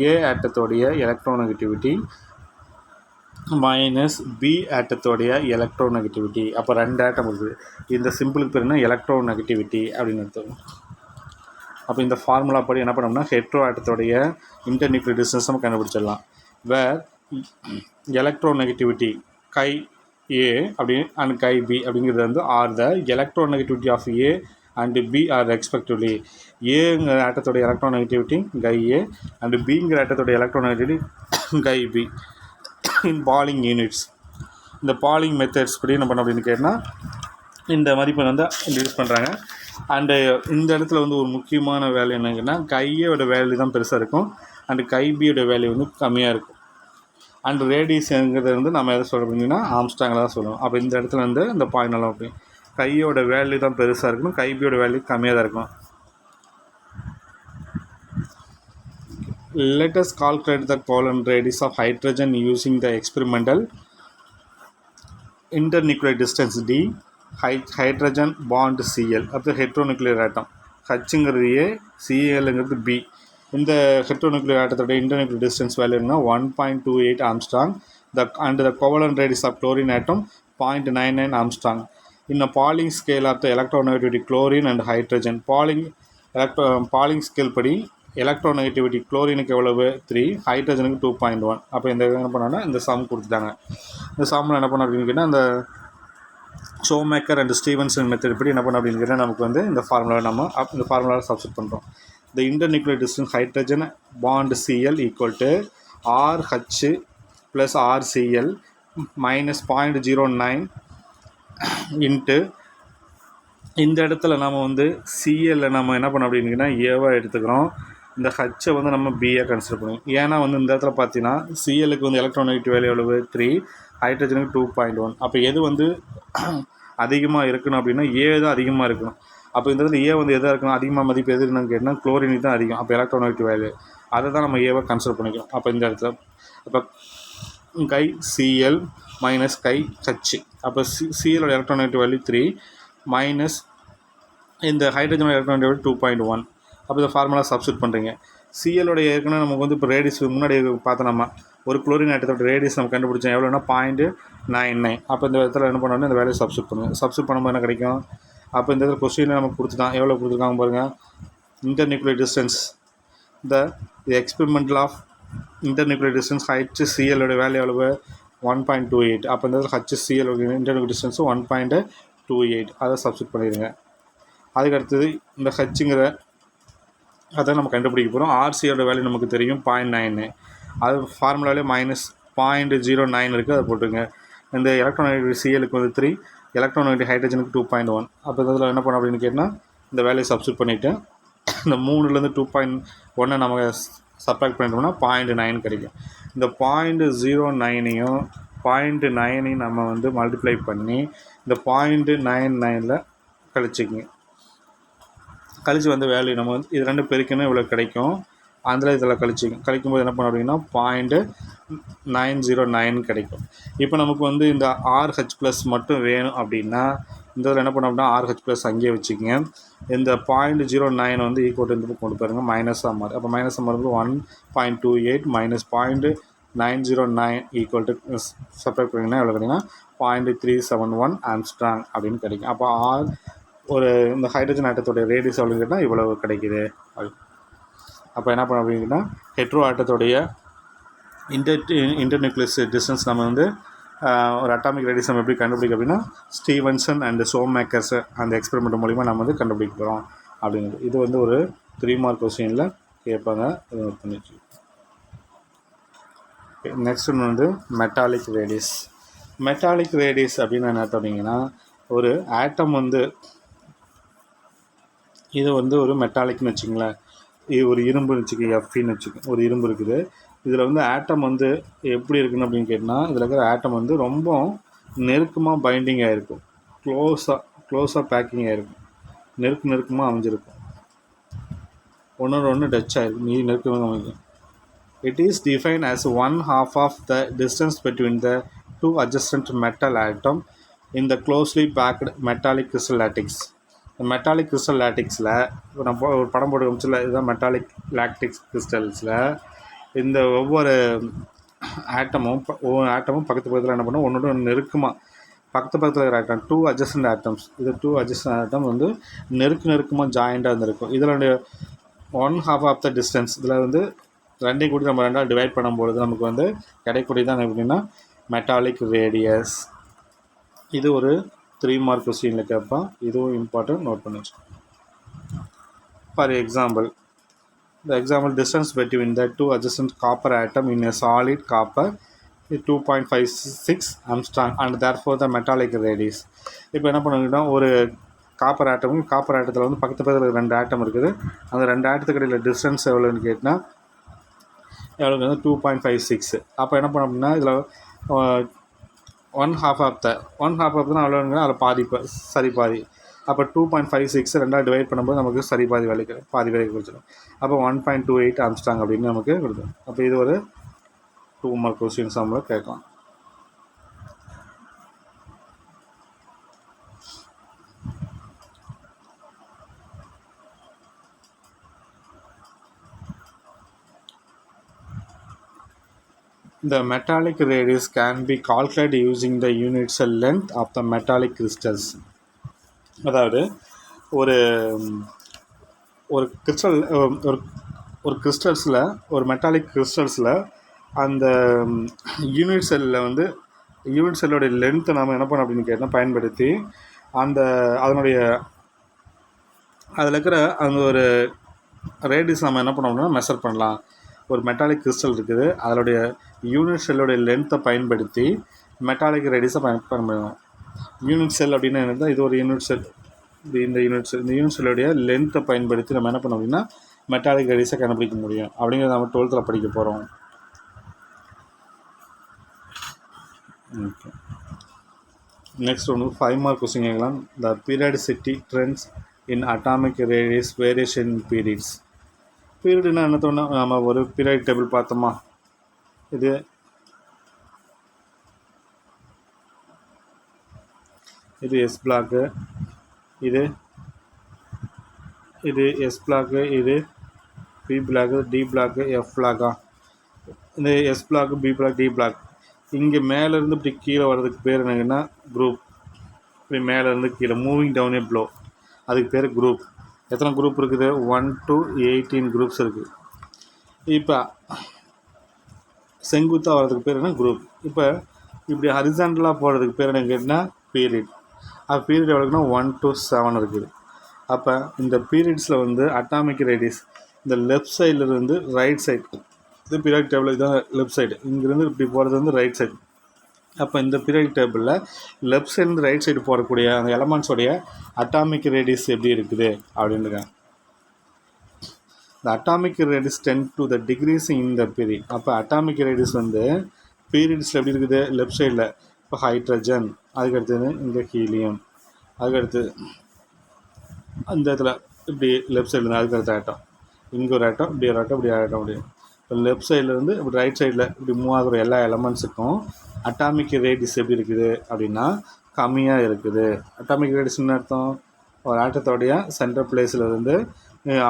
ஏ ஆட்டத்தோடைய எலக்ட்ரோ நெகட்டிவிட்டி மைனஸ் பி ஆட்டத்தோடைய எலக்ட்ரோ நெகட்டிவிட்டி. அப்போ ரெண்டு ஆட்டம் இருக்குது. இந்த சிம்பிளுக்கு பேர் என்ன எலக்ட்ரோ நெகட்டிவிட்டி அப்படின்னு அர்த்தம். அப்போ இந்த ஃபார்முலா படி என்ன பண்ணோம்னா ஹெட்ரோ ஆட்டத்தோடைய இன்டர்நியூக்ளியர் டிஸ்டன்ஸ் நம்ம கண்டுபிடிச்சிடலாம். வேர் எலக்ட்ரோ நெகட்டிவிட்டி கை ஏ அப்படி அண்ட் கை பி அப்படிங்கிறது வந்து are the electronegativity of A and B are respectively. ஏங்கிற ஆட்டத்தோடைய electro negativity chi A and பிங்கிற ஆட்டத்தோடைய electro negativity chi B in Pauling units. இந்த பாலிங் மெத்தட்ஸ் படி என்ன பண்ண அப்படின்னு கேட்டால் இந்த மதிப்பெண் வந்து யூஸ் பண்ணுறாங்க. அண்டு இந்த இடத்துல வந்து ஒரு முக்கியமான வேலை என்னங்கன்னா கையோட வேல்யூ தான் பெருசாக இருக்கும் அண்டு கைபியோட வேல்யூ வந்து கம்மியாக இருக்கும். அண்ட் ரேடியஸுங்கிறது வந்து நம்ம எதை சொல்கிறோம் அப்படின்னா ஆம்ஸ்ட்ராங்கில் தான் சொல்லுவோம். அப்போ இந்த இடத்துல வந்து இந்த பாயிண்ட் எல்லாம் அப்படி கையோட வேல்யூ தான் பெருசாக இருக்கணும், கைபியோட வேல்யூ கம்மியாக தான் இருக்கும். Let us calculate the Coulomb radius of hydrogen using the experimental internuclear distance D, hydrogen bond Cl. அப்போ ஹெட்ரோநியூக்ளியர் ஆட்டம் ஹச்சுங்கிறது ஏ, சிஎல்ங்கிறது பி. இந்த ஹெட்ரோநியூக்ளியர் ஆட்டத்தோட இன்டர்நியூக்ளியர் டிஸ்டன்ஸ் வேல்யூனா 1.28 angstrom. And the covalent radius of chlorine atom 0.99 angstrom. In a Pauling scale of the electronegativity chlorine and hydrogen, Pauling scale படி electronegativity குளோரினுக்கு எவ்வளவு 3, ஹைட்ரஜனுக்கு 2.1. அப்போ இந்த என்ன பண்ணோன்னா இந்த சம் கொடுத்துட்டாங்க. இந்த சம்மில் என்ன பண்ணோம் அப்படின்னு கேட்டால் இந்த ஷோமேக்கர் அண்ட் ஸ்டீவன்சன் மெத்தட் படி என்ன பண்ணோம் அப்படின்னு கேட்டால் நமக்கு வந்து இந்த ஃபார்முலாவை நம்ம இந்த ஃபார்முலாவை சப்ஸ்டிட் பண்ணுறோம். The internuclear distance hydrogen bond Cl equal to RH plus RCl minus 0.09 into இந்த இடத்துல நம்ம வந்து சிஎல்ல நம்ம என்ன பண்ணோம் அப்படின்னா ஏவாக எடுத்துக்கிறோம். இந்த ஹச்சை வந்து நம்ம பியாக கன்சிடர் பண்ணுவோம். ஏன்னா வந்து இந்த இடத்துல பார்த்தீங்கன்னா சிஎலுக்கு வந்து எலக்ட்ரோநெகட்டிவ் வேல்யூ எவ்வளவு 3, ஹைட்ரஜனுக்கு 2.1. அப்போ எது வந்து அதிகமாக இருக்கணும் அப்படின்னா ஏ தான் அதிகமாக இருக்கணும். அப்போ இந்த இடத்துல ஏ வந்து எதாக இருக்கணும் அதிகமாக மதிப்பு எது இருக்குன்னு கேட்டால் குளோரினுக்கு தான் அதிகம். அப்போ எலக்ட்ரோநெகட்டிவ் வேல்யூ அதை தான் நம்ம ஏவை கன்சிடர் பண்ணிக்கிறோம். அப்போ இந்த இடத்துல அப்போ கை சிஎல் மைனஸ் கை ஹச். அப்போ சிஎலோட எலக்ட்ரோநெகட்டிவ் வேல்யூ 3 மைனஸ் இந்த ஹைட்ரஜனோட எலக்ட்ரோநெகட்டிவ் வேல்யூ 2.1. அப்போ இந்த ஃபார்முலா சப்ஸ்டிட் பண்ணுறீங்க. சிஎலோடைய ஏற்கனவே நமக்கு வந்து இப்போ ரேடியஸ் முன்னாடி பார்த்தோம், நம்ம ஒரு குளோரின் ஆட்டத்தோட ரேடியஸ் நம்ம கண்டுபிடிச்சோம் எவ்வளோன்னா 0.99. அப்போ இந்த இடத்துல என்ன பண்ணோன்னா இந்த வேல்யூ சப்ஸ்டிட் பண்ணுவோம். சப்ஸ்டிட் பண்ணும்போது என்ன கிடைக்கும்? அப்போ இந்த இடத்துல கொஸ்டினில் நமக்கு கொடுத்துட்டான், எவ்வளோ கொடுத்துருக்காங்க பாருங்கள். Internuclear distance the experimental of internuclear distance HCl value எவ்வளவு 1.28. அப்போ இந்த HCl இன்டர்நியூக்ளியர் டிஸ்டன்ஸு 1.28. அதை சப்ஸ்டிட் பண்ணிடுங்க. அதுக்கடுத்தது இந்த ஹச்சுங்கிற அதை நம்ம கண்டுபிடிக்க போகிறோம். RCயோட வேல்யூ நமக்கு தெரியும் 0.9. அது ஃபார்முலாவிலே -0.09 இருக்குது, அதை போட்டுங்க. இந்த எலக்ட்ரானிக் சிஎலுக்கு வந்து 3, எலக்ட்ரானிக் ஹைட்ரஜனுக்கு 2.1. அப்போ இதில் என்ன பண்ணோம் அப்படின்னு கேட்டால் இந்த வேல்யூ சப்ஸ்டிட் பண்ணிவிட்டு இந்த 3லேருந்து 2.1 நம்ம சப்ராக்ட் பண்ணிட்டோம்னா 0.9 கிடைக்கும். இந்த 0.09ஐயும் 0.9ஐயும் நம்ம வந்து மல்டிப்ளை பண்ணி இந்த 0.99ல் கழிச்சிக்கங்க. கழிச்சு வந்து வேல்யூ நம்ம வந்து இது ரெண்டு பெருக்கணும் இவ்வளோ கிடைக்கும். அதில் இதில் கழிக்கும்போது என்ன பண்ண அப்படின்னா 0.909 கிடைக்கும். இப்போ நமக்கு வந்து இந்த RH+ மட்டும் வேணும் அப்படின்னா இந்த இதில் என்ன பண்ண அப்படின்னா RH+ அங்கேயே வச்சுக்கோங்க. இந்த 0.09 வந்து ஈக்குவல் இந்த கொண்டு பாருங்க மைனஸாக மாறும். அப்போ மைனஸாக மாறும்போது 1.28 மைனஸ் 0.909 ஈக்குவல் டு செப்பரேட் பண்ணிங்கன்னா எவ்வளோ கிடைக்குன்னா 0.371 ஆம்ஸ்ட்ராங் அப்படின்னு கிடைக்கும். அப்போ ஒரு இந்த ஹைட்ரஜன் ஆட்டத்தோடைய ரேடியஸ் எவ்வளோன்னு கேட்டால் இவ்வளவு கிடைக்குது. அப்போ என்ன பண்ண அப்படின்னா ஹெட்ரோ ஆட்டத்தோடைய இன்டர்நியூக்ளியஸ் டிஸ்டன்ஸ் நம்ம வந்து ஒரு அட்டாமிக் ரேடியஸ் நம்ம எப்படி கண்டுபிடிக்க அப்படின்னா ஸ்டீவன்சன் அண்ட் ஷோமேக்கர்ஸ் அந்த எக்ஸ்பெரிமெண்ட் மூலிமா நம்ம வந்து கண்டுபிடிக்க போகிறோம் அப்படிங்கிறது. இது வந்து ஒரு 3 மார்க் கொஸ்டினில் கேட்பாங்க. இது நோட் பண்ணிச்சு. நெக்ஸ்ட் ஒன்று வந்து மெட்டாலிக் ரேடியஸ். மெட்டாலிக் ரேடியஸ் அப்படின்னு என்ன அப்படிங்கன்னா ஒரு ஆட்டம் வந்து இது வந்து ஒரு மெட்டாலிக்னு வச்சுங்களேன். இது ஒரு இரும்புன்னு வச்சுக்கோங்க, எஃப்இன்னு வச்சுக்கோங்க. ஒரு இரும்பு இருக்குது. இதில் வந்து ஆட்டம் வந்து எப்படி இருக்குன்னு அப்படின்னு கேட்டால் இதில் இருக்கிற ஆட்டம் வந்து ரொம்ப நெருக்கமாக பைண்டிங் ஆகிருக்கும், க்ளோஸாக பேக்கிங் ஆகிருக்கும், நெருக்கமாக அமைஞ்சிருக்கும், ஒன்றோட ஒன்று டச் ஆகிருக்கும், நீ நெருக்கமாக அமைக்கும். It is defined as 1/2 of the distance between the two adjacent metal atom in the closely packed metallic crystal lattice. Metallic crystal லாட்டிக்ஸில் நம்ம ஒரு படம் போட்டு காமிச்சில் இதுதான் மெட்டாலிக் லாக்டிக்ஸ் கிறிஸ்டல்ஸில் இந்த ஒவ்வொரு ஆட்டமும் பக்கத்து பக்கத்தில் என்ன பண்ணும் ஒன்றோட நெருக்கமாக பக்கத்தில் இருக்கிற ஆட்டம் 2 adjacent atoms. இது 2 adjacent ஆட்டம் வந்து நெருக்கமாக ஜாயிண்டாக இருந்திருக்கும். இதில் 1/2 ஆஃப் த டிஸ்டன்ஸ் இதில் வந்து ரெண்டையும் கூட்டி நம்ம ரெண்டாவது டிவைட் பண்ணும்பொழுது நமக்கு வந்து கிடைக்கூடியதான் எப்படின்னா மெட்டாலிக் ரேடியஸ். இது ஒரு 3 மார்க் கொஸ்டினில் கேட்பான். இதுவும் இம்பார்ட்டன்ட், நோட் பண்ணி வச்சுக்கோங்க. For example, the example distance between the two adjacent copper atom in a solid copper is 2.56 Armstrong and therefore the metallic radius. இப்போ என்ன பண்ணுங்கன்னா ஒரு காப்பர் ஆட்டத்தில் வந்து பக்கத்து பக்கத்தில் 2 ஆட்டம் இருக்குது. அந்த 2 ஆட்டத்துக்கு இடையில் டிஸ்டன்ஸ் எவ்வளோன்னு கேட்டால் எவ்வளோ வந்து 2.56. அப்போ என்ன பண்ணோம் அப்படின்னா இதில் 1/2 ஆஃப் தான் எவ்வளோங்க அதில் பாதி. அப்போ 2.56 ரெண்டாவது டிவைட் பண்ணும்போது நமக்கு பாதி வேலை கிடைச்சிடும். அப்போ 1.28 ஆம்ஸ்ட்ராங் அப்படின்னு நமக்கு கொடுக்கும். அப்போ இது ஒரு 2 மார்க் கொஸ்டின்ஸ் நம்மள கேட்கலாம். The metallic radius can be calculated using the unit cell length of the metallic crystals. அதாவது ஒரு கிறிஸ்டல் ஒரு கிறிஸ்டல்ஸில் ஒரு மெட்டாலிக் கிறிஸ்டல்ஸில் அந்த யூனிட் செல்லோடைய லென்த்தை நாம் என்ன பண்ணோம் அப்படின்னு கேட்டால் பயன்படுத்தி அதனுடைய அதில் இருக்கிற அந்த ஒரு ரேடியஸ் நம்ம என்ன பண்ணோம்னா மெஷர் பண்ணலாம். ஒரு மெட்டாலிக் கிறிஸ்டல் இருக்குது, அதனுடைய யூனிட் செல்லுடைய லென்த்தை பயன்படுத்தி மெட்டாலிக் ரேடியஸை பயன்படுத்தணும். யூனிட் செல் அப்படின்னா என்ன, இது ஒரு யூனிட் செல். இந்த யூனிட் செல்லுடைய லென்த்தை பயன்படுத்தி நம்ம என்ன பண்ணோம் அப்படின்னா மெட்டாலிக் ரேடியஸை கண்டுபிடிக்க முடியும். அப்படிங்கிறத நம்ம 12th படிக்க போகிறோம். ஓகே, நெக்ஸ்ட் ஒன்று 5 மார்க் கொஸ்டின் கேட்கலாம். The periodicity trends in atomic radius variation periods. பீரியட்னா என்ன தோணுன்னா நம்ம ஒரு பீரியட் டேபிள் பார்த்தோமா, இது எஸ் பிளாக்கு, இது எஸ் பிளாக்கு, இது P block, D block, F பிளாக்கா. இந்த S block, P block, D block இங்கே மேலேருந்து இப்படி கீழே வர்றதுக்கு பேர் என்னங்கன்னா குரூப். இப்படி மேலேருந்து கீழே மூவிங் டவுன் ஏ ப்ளோ, அதுக்கு பேர் குரூப். எத்தனை குரூப் இருக்குது? 1 to 18 குரூப்ஸ் இருக்குது. இப்போ செங்குத்தாக வர்றதுக்கு பேர் என்ன குரூப். இப்போ இப்படி ஹரிசாண்டலாக போகிறதுக்கு பேர் என்ன கேட்டிங்கன்னா பீரியட். அப்போ பீரியட் எவ்வளோக்குன்னா 1 to 7 இருக்குது. அப்போ இந்த பீரியட்ஸில் வந்து அட்டாமிக் ரேடியஸ் இந்த லெஃப்ட் சைட்லேருந்து ரைட் சைடு, இது பீரியட் டேபிள், இதுதான் லெஃப்ட் சைடு, இங்கேருந்து இப்படி போகிறது வந்து ரைட் சைடு. அப்போ இந்த பீரியட் டேபிளில் லெஃப்ட் சைட்லேருந்து ரைட் சைடு போடக்கூடிய அந்த எலமெண்ட்ஸோடைய அட்டாமிக் ரேடியஸ் எப்படி இருக்குது அப்படின்னுங்க. இந்த atomic radius 10 to the degrees in the period. அப்போ அட்டாமிக் ரேடியஸ் வந்து பீரியட்ஸில் எப்படி இருக்குது லெஃப்ட் சைடில். இப்போ ஹைட்ரஜன், அதுக்கடுத்தது இந்த ஹீலியம், அதுக்கடுத்து அந்த இடத்துல இப்படி லெஃப்ட் சைடில் அதுக்கடுத்த ஆட்டம், இங்கே ஒரு ஆட்டம், இப்படி ஒரு ஆட்டம், இப்படி ஆட்டம், அப்படி. இப்போ லெஃப்ட் சைட்லேருந்து இப்படி ரைட் சைடில் இப்படி மூவ் ஆகிற எல்லா எலமெண்ட்ஸுக்கும் அட்டாமிக் ரேடியஸ் எப்படி இருக்குது அப்படின்னா கம்மியாக இருக்குது. அட்டாமிக் ரேடியஸ் என்ன அர்த்தம்? ஒரு ஆட்டத்தோடைய சென்ட்ரல் பிளேஸில் இருந்து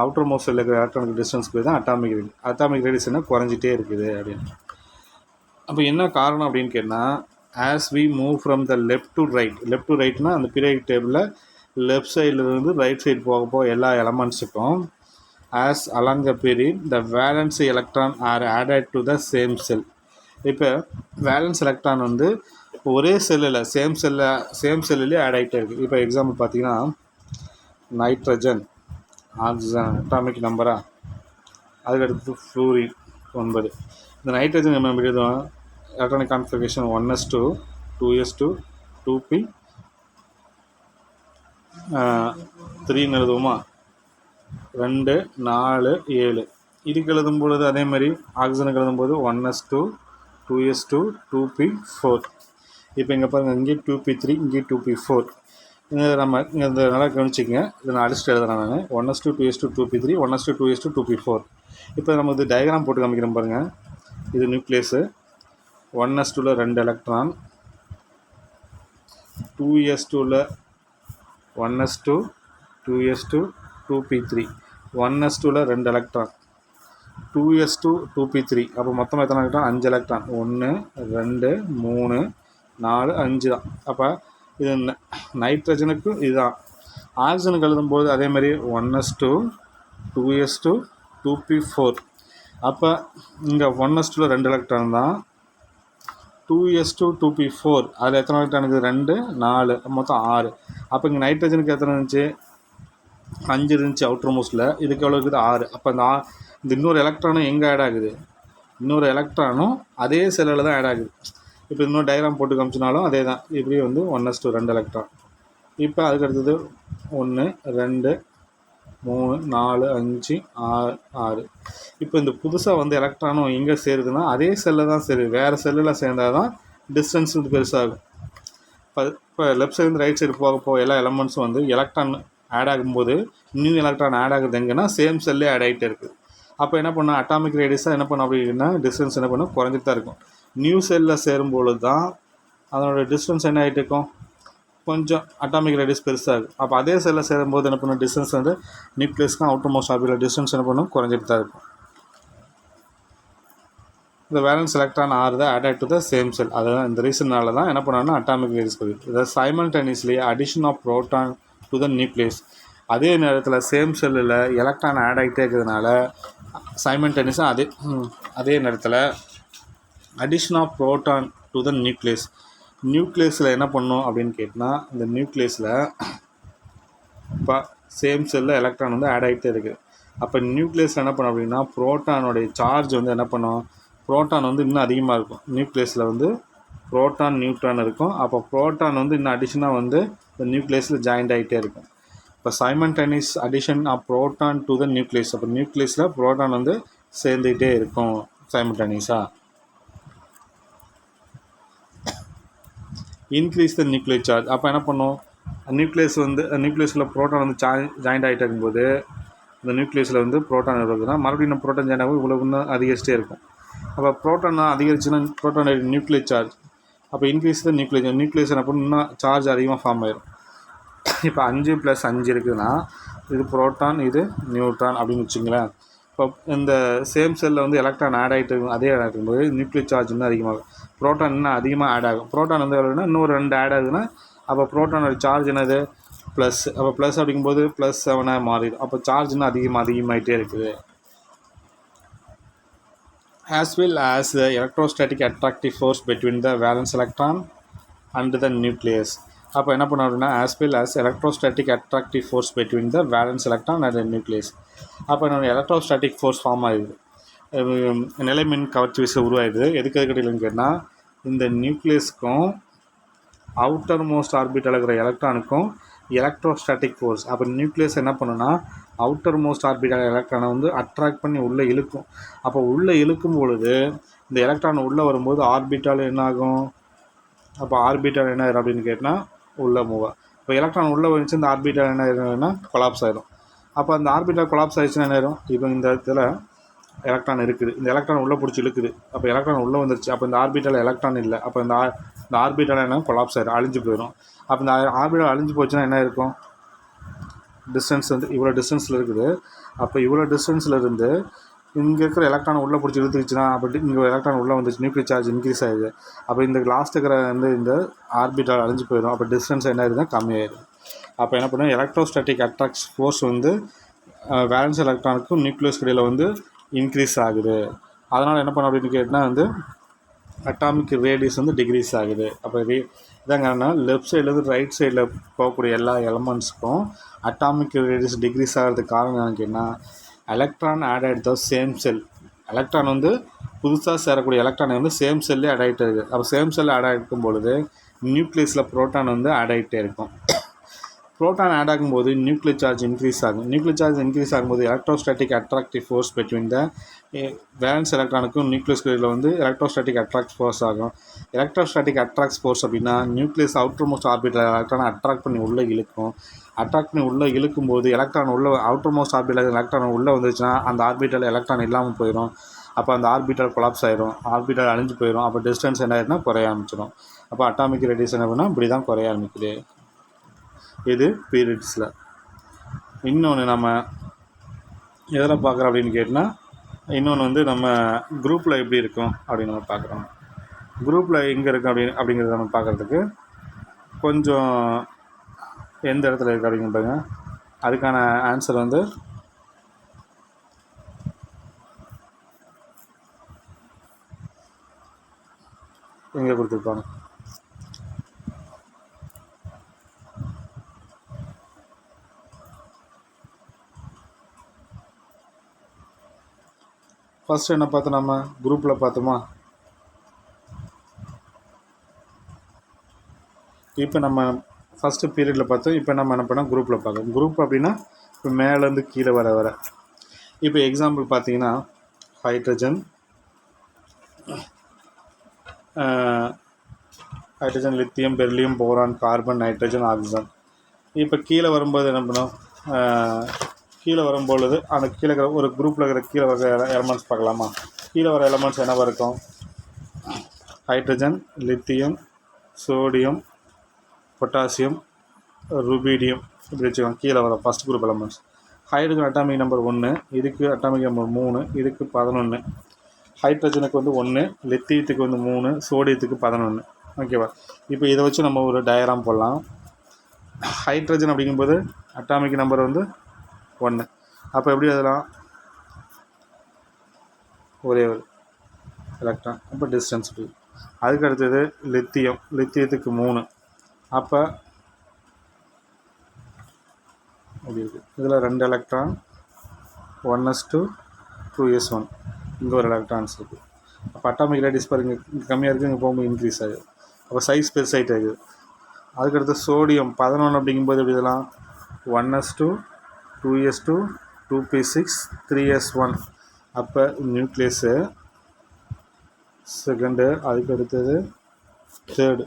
அவுட்டர் மோஸ்டில் இருக்கிற ஆட்டோமிக் டிஸ்டன்ஸ் போய் தான் அட்டாமிக் ரேடியஸ் என்ன குறைஞ்சிட்டே இருக்குது அப்படின்னு. அப்போ என்ன காரணம் அப்படின்னு கேட்டால், as we move from the left to ரைட்னா அந்த பீரியட் டேபிளில் லெஃப்ட் சைட்லேருந்து ரைட் சைடு போக எல்லா எலமெண்ட்ஸுக்கும் as along the period the valence electron are added to the same shell. இப்போ வேலன்ஸ் எலக்ட்ரான் வந்து ஒரே செல்லில் சேம் செல்லுலேயே ஆட் ஆகிட்டே இருக்குது. இப்போ எக்ஸாம்பிள் பார்த்தீங்கன்னா நைட்ரஜன், ஆக்சிஜன் அட்டாமிக் நம்பரா, அதுக்கடுத்து ஃப்ளூரின் 9. இந்த நைட்ரஜன் நம்ம எப்படி எழுதுவோம்? Electronic configuration 1s2 2s2 2p 3 எழுதுவோமா, 2 4 7. இதுக்கு எழுதும் பொழுது அதே மாதிரி ஆக்சிஜனுக்கு எழுதும்போது 1s2 2s2 2p 4. இப்போ இங்கே பாருங்கள், இங்கே 2p3, இங்கே 2p4. நம்ம இங்கே இந்த நல்லா கவனிச்சிங்க, இதை நான் அடிச்சுட்டு எழுதுறேன் நான். 1s2 2s2 2p3 1s2 2s2 2p4. இப்போ நம்ம இது டயக்ராம் போட்டு காமிக்கிறேன் பாருங்கள். இது நியூக்ளியஸு, 1s2ல் 2 எலக்ட்ரான், 2s2ல் 1s2 2s2 2p3, 1s2ல் 2 எலக்ட்ரான், 2s2 2p3. அப்போ மொத்தமாக எத்தனை எலக்ட்ரான்? 5 எலக்ட்ரான். 1 2 3 4 5 தான். அப்போ இது நைட்ரஜனுக்கு இதுதான். ஆக்சிஜனுக்கு எழுதும்போது அதேமாதிரி 1s2 2s2 2p4. அப்போ இங்கே 1s2ல் 2 எலக்ட்ரான் தான், 2s2 2p4 அதில் எத்தனை எலக்ட்ரான் இருக்குது? 2 4 மொத்தம் 6. அப்போ இங்கே நைட்ரஜனுக்கு எத்தனை இருந்துச்சு? 5 இருந்துச்சு அவுட்டர் மோஸ்டில். இதுக்கு எவ்வளோ இருக்குது? 6. அப்போ இந்த இன்னொரு எலக்ட்ரானும் எங்கே ஆட் ஆகுது? இன்னொரு எலக்ட்ரானும் அதே செல்லில் தான் ஆட் ஆகுது. இப்போ இன்னொரு டயக்ராம் போட்டு காமிச்சினாலும் அதே தான். இப்படி வந்து 1s2 2 எலக்ட்ரான். இப்போ அதுக்கு அடுத்தது 1 2 3 4 5 6. இப்போ இந்த புதுசாக வந்து எலக்ட்ரானும் எங்கே சேருதுன்னா அதே செல்லில் தான் சேருது. வேறு செல்லில் சேர்ந்தால் தான் டிஸ்டன்ஸ் வந்து பெருசாகும். இப்போ லெஃப்ட் சைடு ரைட் சைடு போக எல்லா எலமெண்ட்ஸும் வந்து எலக்ட்ரான் ஆட் ஆகும்போது நியூ எலக்ட்ரான் ஆட் ஆகுது எங்கன்னா சேம் செல்லே ஆட் ஆகிட்டே இருக்குது. அப்போ என்ன பண்ணால் அட்டாமிக் ரேடியஸாக என்ன பண்ணோம் அப்படின்னா டிஸ்டன்ஸ் என்ன பண்ணும்? குறைஞ்சிட்டு தான் இருக்கும். நியூ செல்லில் சேரும்பொழுது தான் அதனோட டிஸ்டன்ஸ் என்ன ஆகிட்டு இருக்கும்? கொஞ்சம் அட்டாமிக் ரேடியஸ் பெருசாகும். அப்போ அதே செல்லில் சேரும்போது என்ன பண்ணும்? டிஸ்டன்ஸ் வந்து நியூக்ளியஸ்க்கும் அவுட்டர் மோஸ்ட் ஆர்பிட்டல் டிஸ்டன்ஸ் என்ன பண்ணும்? குறைஞ்சிட்டு தான் இருக்கும். இந்த வேலன்ஸ் எலக்ட்ரான் ஆர் தான் ஆடட் டு த சேம் செல். அதுதான் இந்த ரீசனால தான் என்ன பண்ணாங்கன்னா அட்டாமிக் ரேடியஸ் குறையுது. இதை simultaneously addition of proton to the nucleus. அதே நேரத்தில் சேம் செல்லில் எலக்ட்ரான் ஆட் ஆகிட்டே இருக்கிறதுனால சைமல்டேனியஸாக அதே நேரத்தில் addition of proton to the நியூக்ளியஸில் என்ன பண்ணும் அப்படின்னு கேட்டால், இந்த நியூக்ளியஸில் இப்போ சேம் செல்லில் எலக்ட்ரான் வந்து ஆட் ஆகிட்டே இருக்குது. அப்போ நியூக்ளியஸில் என்ன பண்ணும் அப்படின்னா புரோட்டானுடைய சார்ஜ் வந்து என்ன பண்ணும்? புரோட்டான் வந்து இன்னும் அதிகமாக இருக்கும். நியூக்ளியஸில் வந்து புரோட்டான் நியூட்ரான் இருக்கும். அப்போ புரோட்டான் வந்து இன்னும் அடிஷனாக வந்து இந்த நியூக்ளியஸில் ஜாயிண்ட் ஆகிட்டே இருக்கும். இப்போ simultaneous addition of proton to the nucleus. அப்போ நியூக்ளியஸில் புரோட்டான் வந்து சேர்ந்துக்கிட்டே இருக்கும் சைமல்டேனியஸாக. Increase the nuclear charge. அப்போ என்ன பண்ணும்? நியூக்ளியஸில் புரோட்டான் வந்து ஜாயிண்ட் ஆகிட்டே இருக்கும்போது இந்த நியூக்ளியஸில் வந்து புரோட்டான் இருக்குதுன்னா மறுபடியும் புரோட்டான் ஜாயின் ஆகும், இவ்வளோ இன்னும் அதிகரிச்சிட்டே இருக்கும். அப்போ புரோட்டான் அதிகரிச்சுன்னா புரோட்டான் நியூக்ளியர் சார்ஜ். அப்போ இன்க்ரீஸ் த நியூக்ளியஸ் என்ன பண்ணும்? இன்னும் சார்ஜ் அதிகமாக ஃபார்ம் ஆயிடும். இப்போ 5 + 5 இருக்குதுன்னா இது புரோட்டான், இது நியூட்ரான் அப்படின்னு வச்சுங்களேன். இப்போ இந்த சேம் செல்லில் வந்து எலக்ட்ரான் ஆட் ஆகிட்டு இருக்கும். அதே ஆட் ஆகிருக்கும்போது நியூக்ளியர் சார்ஜ் இன்னும் அதிகமாகும். புரோட்டான் இன்னும் அதிகமாக ஆட் ஆகும். புரோட்டான் வந்து எவ்வளோன்னா இன்னொரு 2 ஆட் ஆகுதுன்னா அப்போ புரோட்டானோட சார்ஜ் என்னது? ப்ளஸ். அப்போ ப்ளஸ் அப்படிங்கும்போது +7 மாறிடும். அப்போ சார்ஜ் இன்னும் அதிகமாகிட்டே இருக்குது. as well as the electrostatic attractive force between the valence electron and the nucleus. அப்போ என்ன பண்ணோம் அப்படின்னா as well as electrostatic attractive force between the valence electron and the nucleus. அப்போ நம்ம எலக்ட்ரோஸ்டாட்டிக் ஃபோர்ஸ் ஃபார்ம் ஆகிடுது, நிலைமின் கவர்ச்சி விசை உருவாயிடுது. எதுக்கு எதுக்கடியிலன்னு கேட்டால் இந்த நியூக்ளியஸ்க்கும் அவுட்டர் மோஸ்ட் ஆர்பிட்டல் இருக்கிற எலக்ட்ரானுக்கும் எலக்ட்ரோஸ்டாட்டிக் ஃபோர்ஸ். அப்போ நியூக்ளியஸ் என்ன பண்ணுன்னா அவுட்டர் மோஸ்ட் ஆர்பிட்டல் எலக்ட்ரானை வந்து அட்ராக்ட் பண்ணி உள்ளே இழுக்கும். அப்போ உள்ளே இழுக்கும் பொழுது இந்த எலக்ட்ரான் உள்ளே வரும்போது ஆர்பிட்டால் என்ன ஆகும்? அப்போ ஆர்பிட்டால் என்ன ஆயிரும் அப்படின்னு கேட்டால் உள்ளே மூவ். இப்போ எலக்ட்ரான் உள்ளே வந்துச்சு, இந்த ஆர்பிட்டால் என்ன ஆயிரும்னா கொலாப்ஸ் ஆயிரும். அப்போ அந்த ஆர்பிட்டால் கொலாப்ஸ் ஆயிடுச்சுன்னா என்ன ஆயிரும்? இப்போ இந்த இடத்துல எலக்ட்ரான் இருக்குது, இந்த எலக்ட்ரான் உள்ளே பிடிச்சி இழுக்குது. அப்போ எலக்ட்ரான் உள்ளே வந்துருச்சு. அப்போ இந்த ஆர்பிட்டால் எலக்ட்ரான் இல்லை. அப்போ இந்த ஆர்பிட்டால் என்ன கொலாப்ஸ் ஆயிரும், அழிஞ்சு போயிடும். அப்போ இந்த ஆர்பிட்டால் அழிஞ்சு போச்சுன்னா என்ன இருக்கும்? டிஸ்டன்ஸ் வந்து இவ்வளோ டிஸ்டன்ஸில் இருக்குது. அப்போ இவ்வளோ டிஸ்டன்ஸில் இருந்து இங்கே இருக்கிற எலக்ட்ரான் உள்ளே பிடிச்சி இழுத்துச்சுன்னா அப்போ இங்கே எலக்ட்ரான் உள்ளே வந்துச்சு, நியூக்ளியர் சார்ஜ் இன்க்ரீஸ் ஆகுது. அப்போ இந்த லாஸ்ட் இருக்கிற வந்து இந்த ஆர்பிட்டால் அழிஞ்சு போயிடும். அப்போ டிஸ்டன்ஸ் என்ன ஆயிருதுன்னா கம்மியாயிடும். அப்போ என்ன பண்ணும்? எலக்ட்ரோஸ்டாட்டிக் அட்ராக்ட் ஃபோர்ஸ் வந்து வேலன்ஸ் எலக்ட்ரானுக்கும் நியூக்ளியஸ் இடையில் வந்து இன்க்ரீஸ் ஆகுது. அதனால் என்ன பண்ண அப்படின்னு கேட்டால் வந்து அட்டாமிக் ரேடியஸ் வந்து டிக்ரீஸ் ஆகுது. அப்போ இதாங்கன்னா லெஃப்ட் சைட்லேருந்து ரைட் சைடில் போகக்கூடிய எல்லா எலமெண்ட்ஸுக்கும் அட்டாமிக் ரேடியஸ் டிக்ரீஸ் ஆகிறதுக்கு காரணம் என்னன்னு கேட்டால் எலக்ட்ரான் ஆட் ஆகிட்டு சேம் செல். எலக்ட்ரான் வந்து புதுசாக சேரக்கூடிய எலக்ட்ரான் வந்து சேம் செல்லே ஆட் ஆகிட்டே இருக்குது. அப்போ சேம் செல்லில் ஆட் ஆகிருக்கும் பொழுது நியூக்ளியஸில் ப்ரோட்டான் வந்து ஆட் ஆகிட்டே இருக்கும். ப்ரோட்டான் ஆட் ஆகும்போது நியூக்ளியர் சார்ஜ் இன்க்ரீஸ் ஆகும். நியூக்ளியர் சார்ஜ் இன்க்ரீஸ் ஆகும்போது electrostatic attractive force between the valence எலக்ட்ரானுக்கும் நியூக்ளியஸ் இடையில் வந்து எலக்ட்ரோஸ்டாட்டிக் அட்ராக்ட் ஃபோர்ஸ் ஆகும். எலக்ட்ரோஸ்டாட்டிக் அட்ராக்ட் ஃபோர்ஸ் அப்படின்னா நியூக்ளியஸ் அவுட்டர் மோஸ்ட் ஆர்பிட்டல் எலக்ட்ரானை அட்ராக்ட் பண்ணி உள்ளே இழுக்கும். அட்ராக்ட் பண்ணி உள்ளே இழுக்கும்போது எலக்ட்ரான் உள்ள அவுட்டர் மோஸ்ட் ஆர்பிட்டல் எலக்ட்ரான் உள்ளே வந்துச்சுன்னா அந்த ஆர்பிட்டல் எலக்ட்ரான் இல்லாமல் போயிடும். அப்போ அந்த ஆர்பிட்டல் கொலாப்ஸ் ஆயிரும், ஆர்பிட்டல் அழிஞ்சு போயிடும். அப்போ டிஸ்டன்ஸ் என்ன ஆயிருன்னா குறைய ஆரம்பிச்சிடும். அப்போ அட்டாமிக் ரேடியஸ் என்ன பண்ணால் இப்படி தான் குறைய ஆரம்பிக்குது. இது பீரியட்ஸில். இன்னொன்று நம்ம எதில் பார்க்குறோம் அப்படின்னு கேட்டால் இன்னொன்று வந்து நம்ம குரூப்பில் எப்படி இருக்கும் அப்படின்னு நம்ம பார்க்குறோம். குரூப்பில் எங்கே இருக்கும் அப்படிங்கிறத நம்ம பார்க்குறதுக்கு கொஞ்சம் எந்த இடத்துல இருக்குது அப்படிங்கிற பாருங்க. அதுக்கான ஆன்சர் வந்து இங்கே கொடுத்துருப்பாங்க. ஃபஸ்ட்டு என்ன பார்த்தோம்? நம்ம குரூப்பில் பார்த்தோமா? இப்போ நம்ம ஃபஸ்ட்டு பீரியடில் பார்த்தோம். இப்போ நம்ம என்ன பண்ணோம்? குரூப்பில் பார்க்கணும். குரூப் அப்படின்னா இப்போ மேலேருந்து கீழே வர இப்போ எக்ஸாம்பிள் பார்த்தீங்கன்னா hydrogen, lithium, beryllium, boron, carbon, nitrogen, oxygen. இப்போ கீழே வரும்போது என்ன பண்ணோம்? கீழே வரும்பொழுது அந்த கீழே இருக்கிற ஒரு குரூப்பில் இருக்கிற கீழே வர எலமெண்ட்ஸ் பார்க்கலாமா? கீழே வர எலமெண்ட்ஸ் என்னவாக இருக்கும்? Hydrogen, lithium, sodium, potassium, rubidium, இப்படி வச்சுக்கோங்க. கீழே வர first group elements. Hydrogen atomic number 1, இதுக்கு அட்டாமிக் நம்பர் 3, இதுக்கு 11. ஹைட்ரஜனுக்கு வந்து 1, லித்தியத்துக்கு வந்து 3, சோடியத்துக்கு 11. ஓகேவா? இப்போ இதை வச்சு நம்ம ஒரு டயக்ராம் போடலாம். ஹைட்ரஜன் அப்படிங்கும்போது அட்டாமிக் நம்பர் வந்து 1. அப்போ எப்படி அதெல்லாம் ஒரே ஒரு எலக்ட்ரான். அப்போ டிஸ்டன்ஸ் ஃப்ரீ. அதுக்கு அடுத்தது லித்தியத்துக்கு 3. அப்போ அப்படி இருக்குது. இதில் 2 எலக்ட்ரான், 1s2 2s1. இங்கே ஒரு எலக்ட்ரான்ஸ் இருக்குது. அப்போ அட்டாமிக் ரேடியஸ் பாருங்க, இங்கே கம்மியாக இருக்குது, இங்கே போகும்போது இன்க்ரீஸ் ஆகுது. அப்போ சைஸ் பெருசாகிட்டு இருக்குது. அதுக்கடுத்து சோடியம் 11 அப்படிங்கும்போது எப்படி இதெல்லாம் 1s2 2s2 2p6 3s1. அப்போ நியூக்ளியஸு செகண்டு, அதுக்கு அடுத்தது தேர்டு.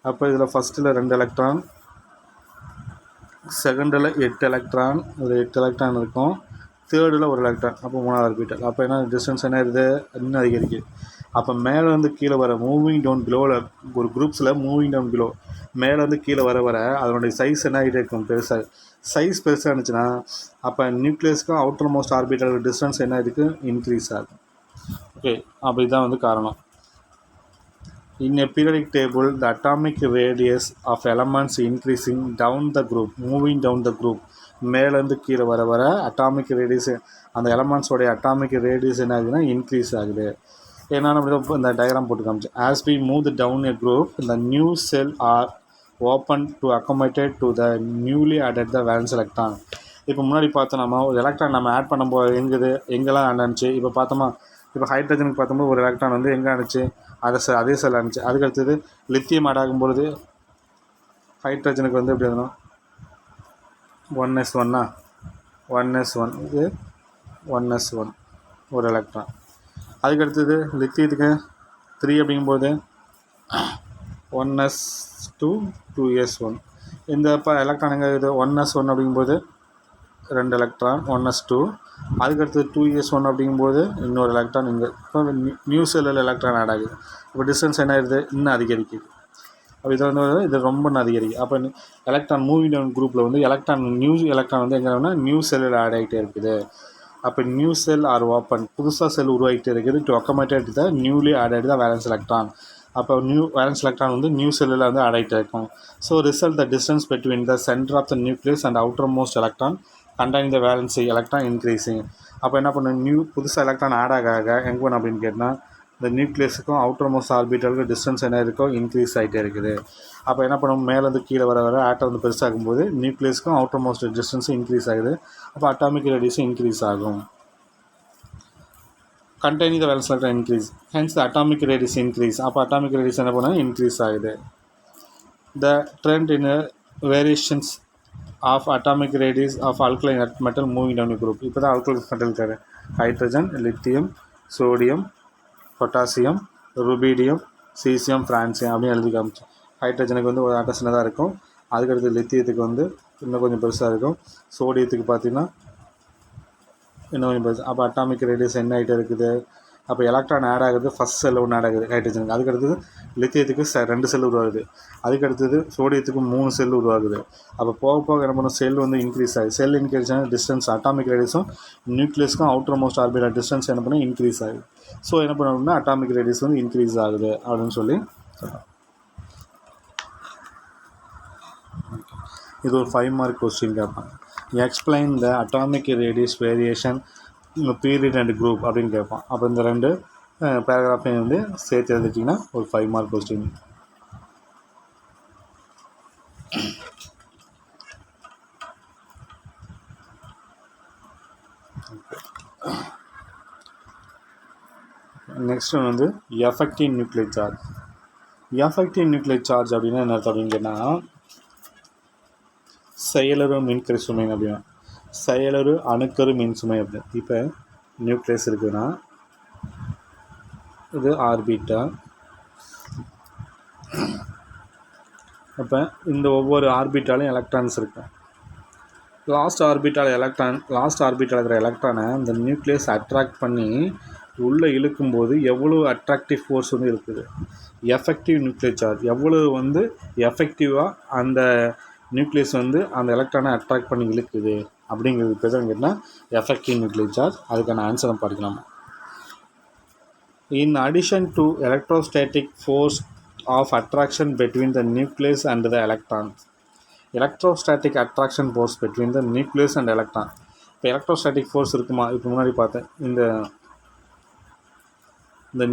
அப்போ இதில் ஃபஸ்ட்டில் 2 எலக்ட்ரான், செகண்டில் 8 எலக்ட்ரான், இதில் 8 எலக்ட்ரான் இருக்கும். தேர்டில் ஒரு எலக்ட்ரான். அப்போ 3வது ஆர்பிட்டல். அப்போ என்ன டிஸ்டன்ஸ் என்ன இருக்குது? இன்னும் அதிகரிக்குது. அப்போ மேலே வந்து கீழே வர மூவிங் டவுன் பிலோவில் ஒரு குரூப்ஸில் மூவிங் டவுன் பிலோ மேலே வந்து கீழே வர அதனுடைய சைஸ் என்ன ஆகிட்டே இருக்கும்? பெருசாக. சைஸ் பெருசாக இருந்துச்சுன்னா அப்போ நியூக்ளியஸ்க்கும் அவுட்டர் மோஸ்ட் ஆர்பிட்டல் டிஸ்டன்ஸ் என்ன இருக்குது? இன்க்ரீஸ் ஆகும். ஓகே, அப்படி தான் வந்து காரணம். In a periodic table, the atomic radius of elements increasing down the group, moving down the group, மேலேருந்து கீழே வர வர அட்டாமிக் ரேடியஸ் அந்த எலமெண்ட்ஸோடைய அட்டாமிக் ரேடியஸ் என்ன ஆகுதுன்னா இன்க்ரீஸ் ஆகுது. ஏன்னா நம்ம இந்த டயக்ராம் போட்டு காமிச்சு as we move down a group the new cell are open to accommodate to the newly added the valence electron. இப்போ முன்னாடி பார்த்தோம் நம்ம ஒரு எலக்ட்ரான் நம்ம ஆட் பண்ணும்போது எங்கெல்லாம் ஆண்டுச்சு. இப்போ பார்த்தோமா, இப்போ ஹைட்ரஜனுக்கு பார்த்தோம்னா ஒரு எலக்ட்ரான் வந்து எங்கே ஆணுச்சு, அதே செல் ஆணுச்சு. அதுக்கு அடுத்தது லித்தியம் ஆட் ஆகும்பொழுது ஹைட்ரஜனுக்கு வந்து எப்படி இருந்தோம் 1s1 1s1 இது 1s1 ஒரு எலக்ட்ரான். அதுக்கடுத்தது லித்தியத்துக்கு 3 அப்படிங்கும்போது 1s2 2s1 இந்த இப்போ எலக்ட்ரான் எங்கே இருக்குது 1s1 அப்படிங்கும்போது 2 எலக்ட்ரான் 1s2. அதுக்கடுத்தது 2s1 அப்படிங்கும்போது இன்னொரு எலக்ட்ரான் இங்கே. இப்போ நியூ செல்லில் எலக்ட்ரான் ஆட் ஆகுது. இப்போ டிஸ்டன்ஸ் என்ன ஆகுது, இன்னும் அதிகரிக்குது. அப்போ இது வந்து இது ரொம்ப அதிகரிக்குது. அப்போ எலக்ட்ரான் மூவிங் டவுன் குரூப்பில் வந்து நியூ எலக்ட்ரான் வந்து எங்கன்னா நியூ செல்லில் ஆட் ஆகிட்டே இருக்குது. அப்போ நியூ செல் ஆர் ஓப்பன், புதுசாக செல் உருவாகிட்டே இருக்குது to accommodate the newly added the valence electron. அப்போ வேலன்ஸ் எலக்ட்ரான் வந்து நியூ செல்லில் வந்து ஆட் ஆகிட்டே இருக்கும். So result the distance between the centre of the nucleus and outermost electron contain the valency electron increasing. அப்போ என்ன பண்ணும், புதுசாக எலக்ட்ரான் ஆட் ஆக எங்கே பண்ணும் அப்படின்னு கேட்டால் இந்த நியூக்ளியஸுக்கும் அவுட்டர் மோஸ்ட் ஆர்பிட்டலுக்கும் டிஸ்டன்ஸ் என்ன இருக்கோ இன்க்ரீஸ் ஆகிட்டே இருக்குது. அப்போ என்ன பண்ணும், மேலேருந்து கீழே வர ஆட்டம் வந்து பெருசாகும்போது நியூக்ளியஸுக்கும் அவுட்டர் மோஸ்ட் டிஸ்டன்ஸும் இன்க்ரீஸ் ஆகுது. அப்போ அட்டாமிக் ரேடியஸும் இன்க்ரீஸ் ஆகும். containing the valence electron increase, hence the atomic radius increase. அப்போ atomic radius என்ன பண்ணால் இன்க்ரீஸ் ஆகுது. The trend in variations of atomic radius of alkaline earth metal moving down a group. இப்போ தான் alkaline metal இருக்காரு, hydrogen, lithium, sodium, potassium, rubidium, caesium, francium அப்படின்னு எழுதி காமிச்சோம். ஹைட்ரஜனுக்கு வந்து ஒரு ஆட்டம் சின்னதாக இருக்கும். அதுக்கடுத்து லித்தியத்துக்கு வந்து இன்னும் கொஞ்சம் பெருசாக இருக்கும். சோடியத்துக்கு பார்த்திங்கன்னா இன்னும் கொஞ்சம் பெருசு. அப்போ அட்டாமிக் ரேடியஸ் என்ன ஆகிட்டே இருக்குது. அப்போ எலக்ட்ரான் ஆட் ஆகுது, ஃபஸ்ட் செல் ஒன்று ஆட் ஆகுது ஹைட்ரஜனுக்கு. அதுக்கடுத்தது லித்தியத்துக்கு 2 செல் உருவாகுது. அதுக்கடுத்தது சோடியத்துக்கு 3 செல் உருவாகுது. அப்போ போக போக என்ன பண்ணும், செல் வந்து இன்க்ரீஸ் ஆகுது. செல் இன்க்ரீஸ் ஆகும், டிஸ்டன்ஸ் அட்டாமிக் ரேடியஸும் நியூக்ளியஸ்க்கும் அவுட்டர் மோஸ்ட் ஆர்பிட்டல் டிஸ்டன்ஸ் என்ன பண்ணால் இன்க்ரீஸ் ஆகுது. ஸோ என்ன பண்ணணும்னா அட்டாமிக் ரேடியஸ் வந்து இன்க்ரீஸ் ஆகுது அப்படின்னு சொல்லி சொல்கிறோம். இது ஒரு 5 மார்க் கொஸ்டின் கேட்பாங்க. Explain the atomic radius variation period and group அப்படின்னு கேட்பான். அப்போ இந்த 2 பேராகிராஃபையும் வந்து சேர்த்து எழுதிட்டிங்கன்னா ஒரு 5 மார்க் கொஸ்டின். நெக்ஸ்ட் ஒன்று வந்து effective nuclear charge. Effective nuclear charge அப்படின்னா என்ன அர்த்தம் அப்படின்னு கேட்டால் செயலறு மின்கரு சுமை அப்படின்னா செயலறு அணுக்கரு மின் சுமை அப்படின்னு. இப்போ நியூக்ளியஸ் இருக்குதுன்னா இது ஆர்பிட்டால். அப்போ இந்த ஒவ்வொரு ஆர்பிட்டாலையும் எலக்ட்ரான்ஸ் இருக்கும். லாஸ்ட் ஆர்பிட்டால் இருக்கிற எலக்ட்ரானை இந்த நியூக்ளியஸ் அட்ராக்ட் பண்ணி உள்ளே இழுக்கும்போது எவ்வளோ அட்ராக்டிவ் ஃபோர்ஸ் வந்து இருக்குது. எஃபெக்டிவ் நியூக்ளியர் சார்ஜ் எவ்வளவு வந்து எஃபெக்டிவாக அந்த நியூக்ளியஸ் வந்து அந்த எலக்ட்ரானை அட்ராக்ட் பண்ணி இழுக்குது அப்படிங்கிறது பேர் கேட்டால் எஃபெக்டிவ் நியூக்ளியர் சார்ஜ். அதுக்கான ஆன்சரை படிக்கலாம். In addition to electrostatic force of attraction between the nucleus and the electrons. Electrostatic attraction force between the nucleus and electron. இப்போ எலக்ட்ரோஸ்டாட்டிக் ஃபோர்ஸ் இருக்குமா, இப்போ முன்னாடி பார்த்தேன் இந்த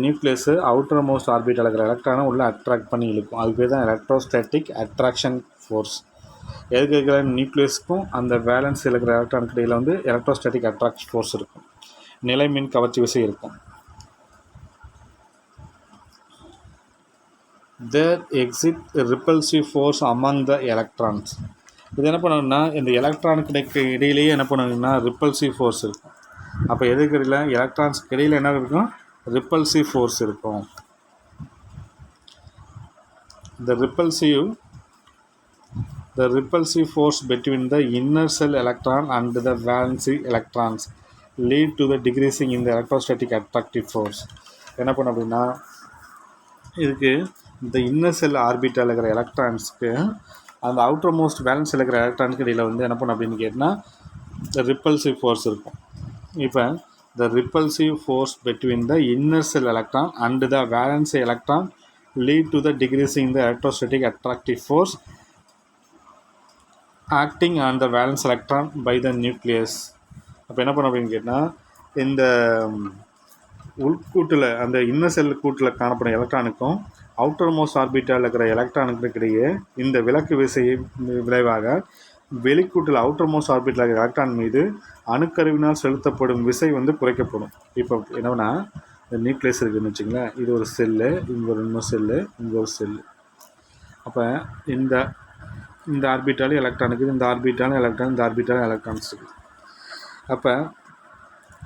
நியூக்ளியஸு அவுட்டர் மோஸ்ட் ஆர்பிட்டால் இருக்கிற எலக்ட்ரானை உள்ளே அட்ராக்ட் பண்ணி இழுக்கும். அது பேர் தான் எலக்ட்ரோஸ்டாட்டிக் அட்ராக்ஷன் ஃபோர்ஸ். எதுக்கு இருக்கிற நியூக்ளியஸ்க்கும் அந்த வேலன்ஸ் இருக்கிற எலக்ட்ரானுக்கு இடையில் வந்து எலக்ட்ரோஸ்டாட்டிக் அட்ராக்ஷன் ஃபோர்ஸ் இருக்கும், நிலைமின் கவர்ச்சி விசை இருக்கும். There exist repulsive force among the electrons. இது என்ன பண்ணணும்னா இந்த எலக்ட்ரானுக்கு இடையிலேயே என்ன பண்ணணும்னா ரிப்பல்சிவ் ஃபோர்ஸ் இருக்கும். அப்போ எதுக்கு இடையில எலக்ட்ரான்ஸ்க்கு இடையில் என்ன இருக்கும், ரிப்பல்சிவ் ஃபோர்ஸ் இருக்கும். The repulsive force between the inner cell electron and the valency electrons lead to the decreasing in the electrostatic attractive force. என்ன பண்ண அப்படின்னா இதுக்கு இந்த இன்னர் செல் ஆர்பிட்டால் இருக்கிற எலக்ட்ரான்ஸ்க்கு அந்த அவுட்டர் மோஸ்ட் வேலன்ஸ் இருக்கிற எலக்ட்ரானுக்கு இடையில் வந்து என்ன பண்ண அப்படின்னு கேட்டால் ரிப்பல்சிவ் ஃபோர்ஸ் இருக்கும். இப்போ the repulsive force between the inner cell electron and the valence electron lead to the decreasing the electrostatic attractive force acting on the valence electron by the nucleus. அப்போ என்ன பண்ண அப்படின்னு கேட்டால், இந்த உள்கூட்டில் அந்த இன்னர் செல் கூட்டில் காணப்படும் எலக்ட்ரானுக்கும் அவுட்டர் மோஸ்ட் ஆர்பிட்டால் இருக்கிற எலக்ட்ரானுக்கு இடையே இந்த விலக்கு விசையின் விளைவாக வெளிக்கூட்டில் அவுட்டர் மோஸ்ட் ஆர்பிட்டில் இருக்கிற எலக்ட்ரான் மீது அணுக்கருவினால் செலுத்தப்படும் விசை வந்து குறைக்கப்படும். இப்போ என்னன்னா, இந்த நியூக்ளியஸ் இருக்குதுன்னு வச்சுங்களேன், இது ஒரு செல்லு, இங்கே ஒரு இன்னொரு செல்லு, இங்கே ஒரு செல்லு. அப்போ இந்த இந்த ஆர்பிட்டாலும் எலக்ட்ரான் இருக்குது, இந்த ஆர்பிட்டாலும் எலக்ட்ரான், இந்த ஆர்பிட்டாலும் எலக்ட்ரான்ஸ் இருக்குது. அப்போ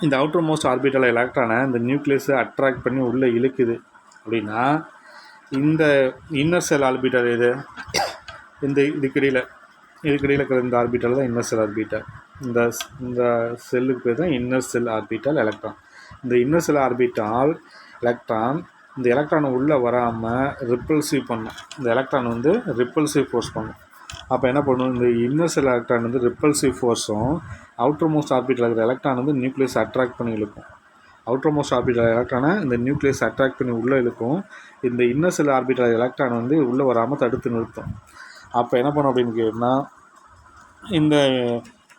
இந்த அவுட்டர் மோஸ்ட் ஆர்பிட்டல் எலக்ட்ரானை இந்த நியூக்ளியஸை அட்ராக்ட் பண்ணி உள்ளே இழுக்குது அப்படின்னா, இந்த இன்னர் செல் ஆர்பிட்டல் இது இந்த இதுக்கிடையில் இருக்கிற இந்த ஆர்பிட்டல் தான் இன்னர் செல் ஆர்பிட்டல். இந்த இந்த செல்லுக்கு பேர் தான் இன்னர் செல் ஆர்பிட்டல் எலக்ட்ரான். இந்த இன்னர் செல் ஆர்பிட்டால் எலக்ட்ரான் இந்த எலக்ட்ரான் உள்ளே வராமல் ரிப்பல்சிவ் பண்ணும். இந்த எலக்ட்ரான் வந்து ரிப்பல்சிவ் ஃபோர்ஸ் பண்ணும். அப்போ என்ன பண்ணும், இந்த இன்னர் செல் எலக்ட்ரான் வந்து ரிப்பல்சிவ் ஃபோர்ஸும் அவுட்டர் மோஸ்ட் ஆர்பிட்டல் இருக்கிற எலக்ட்ரான் வந்து நியூக்ளியஸ் அட்ராக்ட் பண்ணி இழுக்கும். அவுட்டர் மோஸ்ட் ஆர்பிட்டல் எலக்ட்ரானை இந்த நியூக்ளியஸ் அட்ராக்ட் பண்ணி உள்ளே இழுக்கும். இந்த இன்னர் செல் ஆர்பிட்டல் எலக்ட்ரான் வந்து உள்ளே வராமல் தடுத்து நிறுத்தும். அப்போ என்ன பண்ணும் அப்படின்னு கேட்டால், இந்த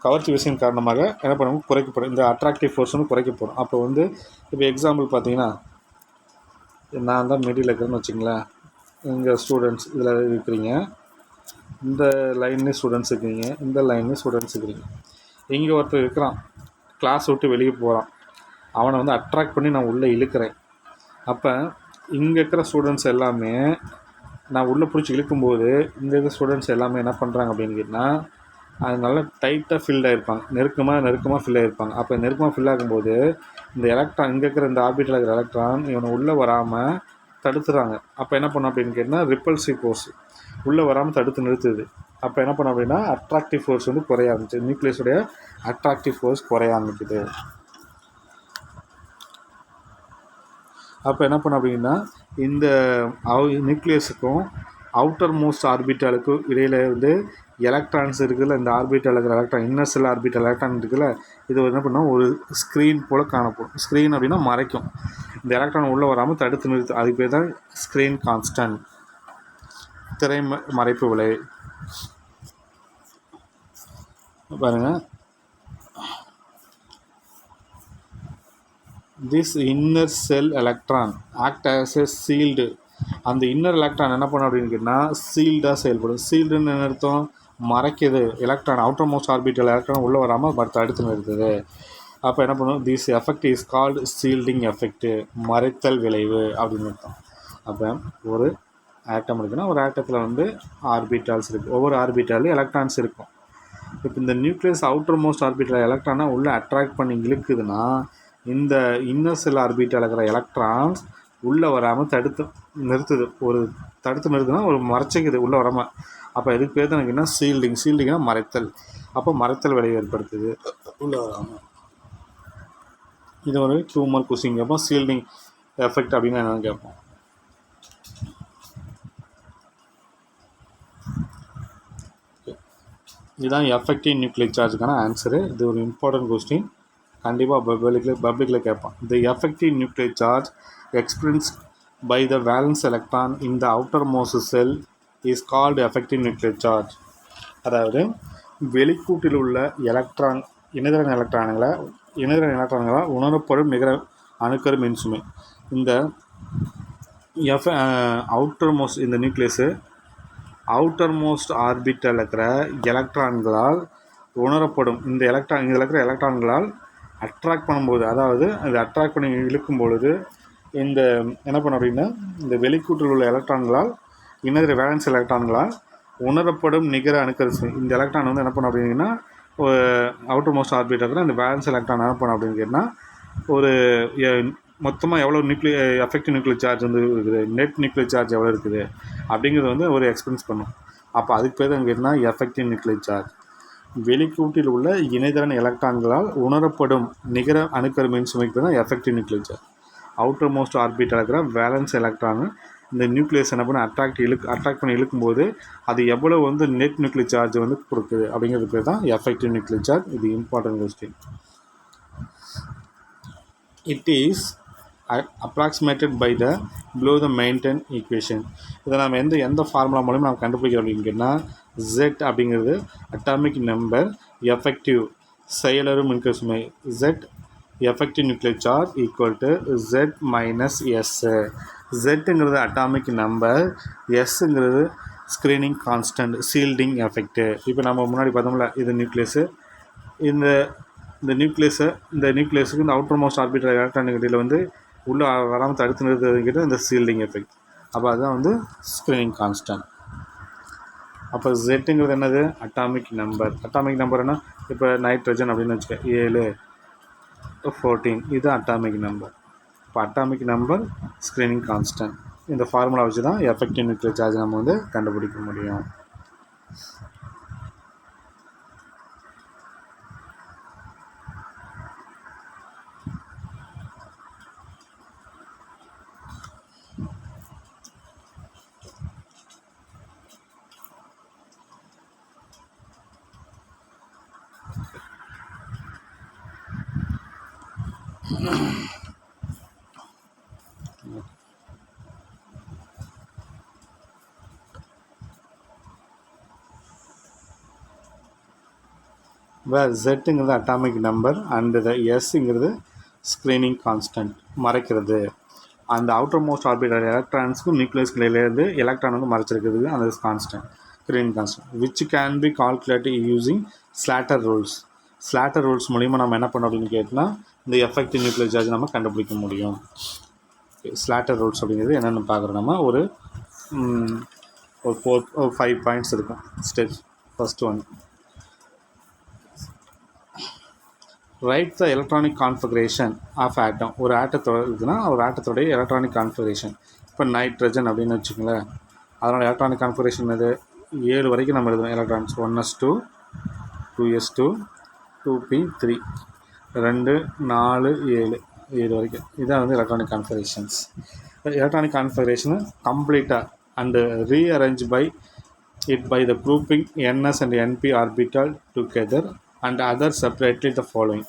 கவர்ச்சி விசையின் காரணமாக என்ன பண்ணுவோம், குறைக்கப்படும். இந்த அட்ராக்டிவ் ஃபோர்ஸ் வந்து குறைக்கப்படும். அப்போ வந்து இப்போ எக்ஸாம்பிள் பார்த்தீங்கன்னா, நான் தான் மிடில் இருக்கிறேன்னு வச்சுங்களேன், இங்கே ஸ்டூடெண்ட்ஸ் இதில் இருக்கிறீங்க, இந்த லைன்லேயும் ஸ்டூடெண்ட்ஸ் இருக்கிறீங்க, இந்த லைன்லேயும் ஸ்டூடெண்ட்ஸ் இருக்கிறீங்க. இங்கே ஒருத்தர் இருக்கிறான், கிளாஸ் விட்டு வெளியே போகிறான், அவனை வந்து அட்ராக்ட் பண்ணி நான் உள்ளே இழுக்கிறேன். அப்போ இங்கே இருக்கிற ஸ்டூடெண்ட்ஸ் எல்லாமே நான் உள்ளே பிடிச்சி இழுக்கும்போது இந்த இருக்கிற ஸ்டூடெண்ட்ஸ் எல்லாமே என்ன பண்ணுறாங்க அப்படின்னு கேட்டால், அது நல்லா டைட்டாக ஃபில் ஆகிருப்பாங்க, நெருக்கமாக ஃபில் ஆகிருப்பாங்க. அப்போ நெருக்கமாக ஃபில் ஆகும்போது இந்த எலக்ட்ரான் இங்கே இருக்கிற இந்த ஆர்பிட்டில் இருக்கிற எலக்ட்ரான் இவனை உள்ளே வராமல் தடுத்துறாங்க. அப்போ என்ன பண்ணோம் அப்படின்னு கேட்டால், ரிப்பல்சிவ் ஃபோர்ஸ் உள்ளே வராமல் தடுத்து நிறுத்துது. அப்போ என்ன பண்ணோம் அப்படின்னா, அட்ராக்டிவ் ஃபோர்ஸ் வந்து குறைய ஆரம்பிச்சு, நியூக்ளியஸுடைய அட்ராக்டிவ் ஃபோர்ஸ் குறைய ஆரம்பிக்குது. அப்போ என்ன பண்ணோம் அப்படின்னா, இந்த நியூக்ளியஸுக்கும் அவுட்டர் மோஸ்ட் ஆர்பிட்டாலுக்கும் இடையில் வந்து எலக்ட்ரான்ஸ் இருக்குதுல்ல, இந்த ஆர்பிட்டால் இருக்கிற எலக்ட்ரான், இன்னர் செல் ஆர்பிட்டல் எலக்ட்ரான் இருக்குதுல்ல, இது என்ன பண்ணால் ஒரு ஸ்க்ரீன் போல் காணப்படும். ஸ்க்ரீன் அப்படின்னா மறைக்கும், இந்த எலக்ட்ரான் உள்ளே வராமல் தடுத்து நிறுத்தும். அதுக்கு பேர் தான் ஸ்க்ரீன் கான்ஸ்டன்ட், திரை மறைப்பு விலை. பாருங்கள், this inner cell electron act as a sealed. அந்த இன்னர் எலக்ட்ரான் என்ன பண்ணும் அப்படின்னு கேட்டால், சீல்டாக செயல்படும். சீல்டுன்னு என்ன அர்த்தம், மறைக்குது. Electron outermost orbital electron உள்ளே வராமல் தடுத்து நிறுத்துது. அப்போ என்ன பண்ணும், this effect is called shielding effect, மறைத்தல் விளைவு அப்படின்னு அர்த்தம். அப்போ ஒரு ஆட்டம் இருக்குன்னா, ஒரு ஆட்டத்தில் வந்து ஆர்பிட்டால்ஸ் இருக்குது, ஒவ்வொரு ஆர்பிட்டாலும் எலக்ட்ரான்ஸ் இருக்கும். இப்போ இந்த நியூக்ளியஸ் அவுட்டர் மோஸ்ட் ஆர்பிட்டல் எலக்ட்ரானை உள்ளே அட்ராக்ட் பண்ணி இழுக்குதுன்னா, இந்த இன்னர் செல் ஆர்பிட்டால் இருக்கிற எலக்ட்ரான்ஸ் உள்ளே வராமல் தடுத்து நிறுத்துது. ஒரு தடுத்து நிறுத்துனா ஒரு மறைச்சிக்குது உள்ளே வராமல். அப்போ எதுக்கு பேர் தான் எனக்கு என்ன, சீல்டிங். சீல்டிங்னா மறைத்தல். அப்போ மறைத்தல் விளைவு ஏற்படுத்துது உள்ளே வராமல். இது ஒரு 2 மார்க் கொஸ்டின் கேட்போம். சீல்டிங் எஃபெக்ட் அப்படின்னு என்னென்னு கேட்போம். இதுதான் எஃபெக்டிவ் நியூக்ளியர் சார்ஜுக்கான ஆன்சரு. இது ஒரு இம்பார்ட்டன்ட் கொஸ்டின், கண்டிப்பாக பப்ளிக்கில் கேட்பான். The effective nuclear charge experienced by the valence electron in the outermost shell is called effective nuclear charge. அதாவது வெளிக்கூட்டில் உள்ள எலக்ட்ரான் இணைதிறன் எலக்ட்ரான்களால் உணரப்படும் நிகர அணுக்கரு மின்சுமை. இந்த அவுட்டர் மோஸ்ட் இந்த நியூக்ளியஸு அவுட்டர் மோஸ்ட் ஆர்பிட்டல் இருக்கிற எலக்ட்ரான்களால் உணரப்படும் இந்த இருக்கிற எலக்ட்ரான்களால் அட்ராக்ட் பண்ணும்போது, அதாவது அது அட்ராக்ட் பண்ணி இழுக்கும் பொழுது இந்த என்ன பண்ணும் அப்படின்னா, இந்த வெளிக்கூட்டில் உள்ள எலக்ட்ரான்களால் இணைதிற வேலன்ஸ் எலக்ட்ரான்களால் உணரப்படும் நிகர அணுக்கரு. இந்த எலக்ட்ரான் வந்து என்ன பண்ணும் அப்படின்னா, அவுட்டர் மோஸ்ட் ஆர்பிட்டல் இந்த வேலன்ஸ் எலக்ட்ரான் என்ன பண்ணும் அப்படின்னு கேட்டால், ஒரு மொத்தமாக எவ்வளோ எஃபெக்டிவ் நியூக்ளியர் சார்ஜ் வந்து இருக்குது, நெட் நியூக்ளியர் சார்ஜ் எவ்வளோ இருக்குது அப்படிங்கிறது வந்து ஒரு எக்ஸ்பீரியன்ஸ் பண்ணும். அப்போ அதுக்கு பேர் தான் கேட்டால் எஃபெக்டிவ் நியூக்ளியர் சார்ஜ். வெளிக்கூட்டில் உள்ள இணைதிறன் எலக்ட்ரான்களால் உணரப்படும் நிகர அணுக்கரு மின்சுமைக்கு தான் effective nuclear charge. Outer most orbital இருக்கிற வேலன்ஸ் எலக்ட்ரான் இந்த நியூக்ளியஸ் என்ன பண்ண அட்ராக்ட் பண்ணி இழுக்கும்போது அது எவ்வளோ வந்து நெட் நியூக்ளியர் சார்ஜ் வந்து கொடுக்குது அப்படிங்கிறது பேர் தான் எஃபெக்டிவ் நியூக்ளியர் சார்ஜ். இது important question. It is approximated by the below the maintain equation. இதை நம்ம எந்த ஃபார்முலா மூலமாக நம்ம கண்டுபிடிக்கிறோம் அப்படின்னு கேட்டால், Z அப்படிங்கிறது அட்டாமிக் நம்பர், எஃபெக்டிவ் செயலரும் மின்கரு சுமை Z effective nuclear charge equal to Z minus S. ஜெட்டுங்கிறது அட்டாமிக் நம்பர், எஸ்ங்கிறது ஸ்க்ரீனிங் கான்ஸ்டன்ட், சீல்டிங் எஃபெக்ட்டு. இப்போ நம்ம முன்னாடி பார்த்தோம்ல, இது நியூக்ளியஸு, இந்த நியூக்ளியஸுக்கு இந்த அவுட்டர் மோஸ்ட் ஆர்பிட்டல் எலக்ட்ரானிக் இடையில் வந்து உள்ளே வராமல் தடுத்து நிறுத்துறதுக்கிட்ட இந்த சீல்டிங் எஃபெக்ட். அப்போ அதுதான் வந்து ஸ்க்ரீனிங் கான்ஸ்டன்ட். அப்போ ஜெட்டுங்கிறது என்னது? Atomic number. அட்டாமிக் நம்பர்னா இப்போ நைட்ரஜன் அப்படின்னு வச்சுக்க 7, 14, இது அட்டாமிக் நம்பர். இப்போ அட்டாமிக் நம்பர், ஸ்க்ரீனிங் கான்ஸ்டன்ட். இந்த ஃபார்முலா வச்சு தான் எஃபெக்டிவ் நியூக்ளியர் சார்ஜ் நம்ம வந்து கண்டுபிடிக்க முடியும். வேறு ஜெட்டுங்கிறது அட்டாமிக் நம்பர் அண்டு த எஸ்ங்கிறது ஸ்க்ரீனிங் கான்ஸ்டன்ட், மறைக்கிறது. அந்த அவுட்டர் மோஸ்ட் ஆர்பிட்டல் எலக்ட்ரான்ஸுக்கும் நியூக்ளியஸ்லேருந்து எலக்ட்ரான் வந்து மறைச்சிருக்குது, அந்த constant, screening constant, which can be calculated using Slater rules. Slater rules மூலிமா நம்ம என்ன பண்ணோம் அப்படின்னு கேட்டால் இந்த எஃபெக்டிவ் நியூக்ளியர் சார்ஜ் நம்ம கண்டுபிடிக்க முடியும். ஸ்லாட்டர் ரூல்ஸ் அப்படிங்கிறது என்னென்னு பார்க்குறோம். நம்ம ஒரு 5 பாயிண்ட்ஸ் இருக்கும் steps. First one, write the electronic configuration of atom. ஒரு ஆட்டத்தோட இருக்குன்னா ஒரு ஆட்டத்தோடைய எலக்ட்ரானிக் கான்ஃபிகரேஷன். இப்போ நைட்ரஜன் அப்படின்னு வச்சுக்கோங்களேன், அதனோட எலக்ட்ரானிக் கான்ஃபிகரேஷன் இது 7 வரைக்கும் நம்ம எழுதணும். எலக்ட்ரான்ஸ் 1s2, 2s2, 2p3, 2, 4, 7 வரைக்கும். இதான் வந்து எலக்ட்ரானிக் கான்ஃபிகரேஷன்ஸ். எலக்ட்ரானிக் கான்ஃபிகரேஷனை கம்ப்ளீட்டாக and rearrange by the grouping ns and np orbital together and other separately the following.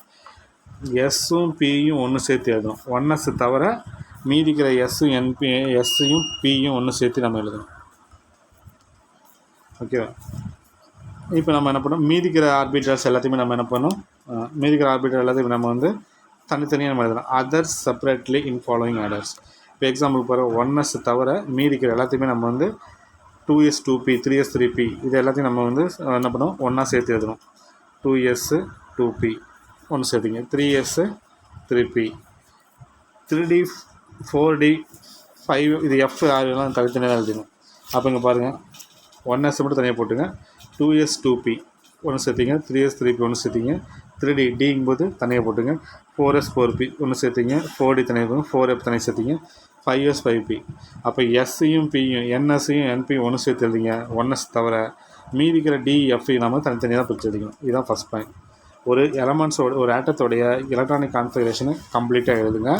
எஸ்ஸும் பியும் ஒன்று சேர்த்து எழுதணும். 1s தவிர மீதிக்கிற எஸ்ஸும் பியும் ஒன்று சேர்த்து நம்ம எழுதணும். ஓகேவா? இப்போ நம்ம என்ன பண்ணோம், மீதிக்கிற ஆர்பிட்டல்ஸ் எல்லாத்தையுமே நம்ம என்ன பண்ணோம், மீதிக்கிற ஆர்பிட்டல் எல்லாத்தையும் நம்ம வந்து தனித்தனியாக நம்ம எழுதணும். அதர்ஸ் செப்பரேட்லி இன் ஃபாலோயிங் ஆர்டர்ஸ். இப்போ எக்ஸாம்பிள் பாரு, 1s தவிர மீதிக்கிற எல்லாத்தையுமே நம்ம வந்து 2s 2p 3s 3p இது எல்லாத்தையும் நம்ம வந்து என்ன பண்ணுவோம், ஒன்றா சேர்த்து எழுதணும். 2s 2p ஒன்று சேர்த்திங்க, 3s 3p, 3d 4d 5 இது f எல்லாம் தனித்தனியாக எழுதிக்கணும். அப்போ இங்கே பாருங்கள், 1s மட்டும் தனியாக போட்டுங்க, 2s 2p ஒன்று சேர்த்திங்க, 3s 3p ஒன்று சேர்த்திங்க, 3d டிங்கும்போது தனியாக போட்டுங்க, 4s 4p ஒன்று சேர்த்திங்க, 4d தனியாக போங்க, 4f தனியாக சேர்த்திங்க, 5s 5p. அப்போ எஸ்ஸையும் பியும் என்எஸ்ஸையும் என்பியும் ஒன்று சேர்த்து எழுதிங்க 1s தவிர. மீதிக்கிற டிஎஃப் நம்ம தனித்தனியாக தான் பிரித்து எழுதிக்கணும். இதுதான் ஃபஸ்ட் பாயிண்ட். ஒரு எலமெண்ட்ஸோட ஒரு ஆட்டத்தோடைய எலக்ட்ரானிக் கான்ஃபிகரேஷனை கம்ப்ளீட்டாக எழுதுங்க.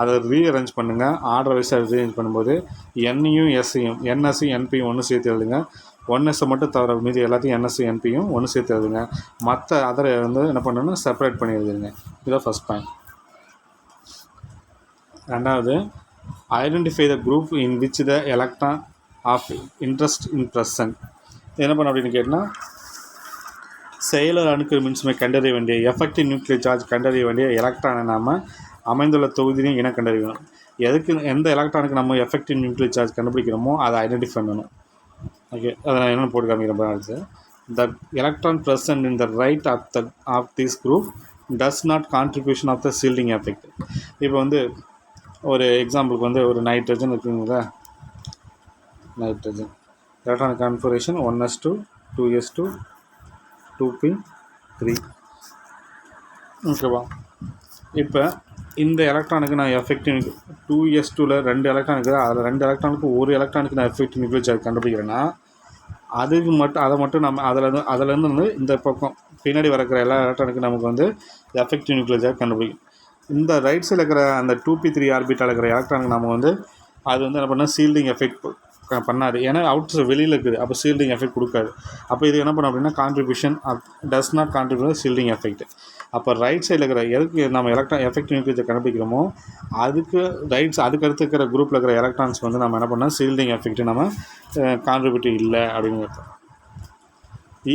அதை ரீஅரேஞ்ச் பண்ணுங்கள். ஆர்டர் வைஸாக ரீஅரேஞ்ச் பண்ணும்போது என்னையும் என்எஸ்ஸையும் என்பியும் ஒன்று சேர்த்து எழுதுங்க. 1s மட்டும் தவிர மீதி எல்லாத்தையும் என்எஸ்ஸும் என்பியும் ஒன்று சேர்த்து எழுதுங்க. மற்ற அதரை வந்து என்ன பண்ணணும்னா செப்பரேட் பண்ணி எழுதுங்க. இதுதான் ஃபஸ்ட் பாயிண்ட். ரெண்டாவது, identify the group in which the electron of interest in present. என்ன பண்ண அப்படின்னு கேட்டால், செயலர் அணுக்கள் மின்சுமை கண்டறிய வேண்டிய எஃபெக்டிவ் நியூக்ளியர் சார்ஜ் கண்டறிய வேண்டிய எலக்ட்ரானை நாம் அமைந்துள்ள தொகுதியும் இனம் கண்டறியணும். எந்த எலக்ட்ரானுக்கு நம்ம எஃபெக்டிவ் நியூக்ளியர் சார்ஜ் கண்டுபிடிக்கிறோமோ அதை ஐடென்டிஃபை பண்ணணும். ஓகே, அதை நான் என்னென்னு போட்டு காமிக்கிறேன். அடுத்து, the electron present in the right of this group does not contribution of the shielding effect. இப்போ வந்து ஒரு எக்ஸாம்பிளுக்கு வந்து ஒரு நைட்ரஜன் இருக்குங்களா, nitrogen electronic configuration 1s2, 2s2, 2p3. ஓகேவா? இப்போ இந்த எலக்ட்ரானுக்கு நான் எஃபெக்டிவ் 2s2ல் 2 எலக்ட்ரானுக்கு, அதில் 2 எலக்ட்ரானுக்கு ஒரு எலக்ட்ரானுக்கு நான் எஃபெக்டிவ் நியூக்ளியர் சார்ஜ் கண்டுபிடிக்கிறேன்னா அதை மட்டும் நம்ம அதிலேருந்து வந்து இந்த பக்கம் பின்னாடி வரக்கிற எல்லா எலக்ட்ரானுக்கு நமக்கு வந்து எஃபெக்டிவ் நியூக்ளியர் சார்ஜ் கண்டுபிடிக்கும். இந்த ரைட் சைடில் இருக்கிற அந்த 2p3 ஆர்பிட்டால் இருக்கிற எலக்ட்ரானுக்கு நம்ம வந்து அது வந்து என்ன பண்ணால் சீல்டிங் எஃபெக்ட் பண்ணாது. ஏன்னா அவுட்டர் வெளியில் இருக்குது, அப்போ சீல்டிங் எஃபெக்ட் கொடுக்காது. அப்போ இது என்ன பண்ணோம் அப்படின்னா contribution does not contribute shielding effect. அப்போ ரைட் சைடில் இருக்கிற எதுக்கு நம்ம எஃபெக்டிவ் நியூக்ளியர் கண்டுபிடிக்கிறோமோ அதுக்கு அதுக்கு அடுத்து இருக்கிற குரூப்பில் இருக்கிற எலக்ட்ரான்ஸ் வந்து நம்ம என்ன பண்ணால் சீல்டிங் எஃபெக்ட் நம்ம கான்ட்ரிபியூட் இல்லை அப்படின்னு அர்த்தம்.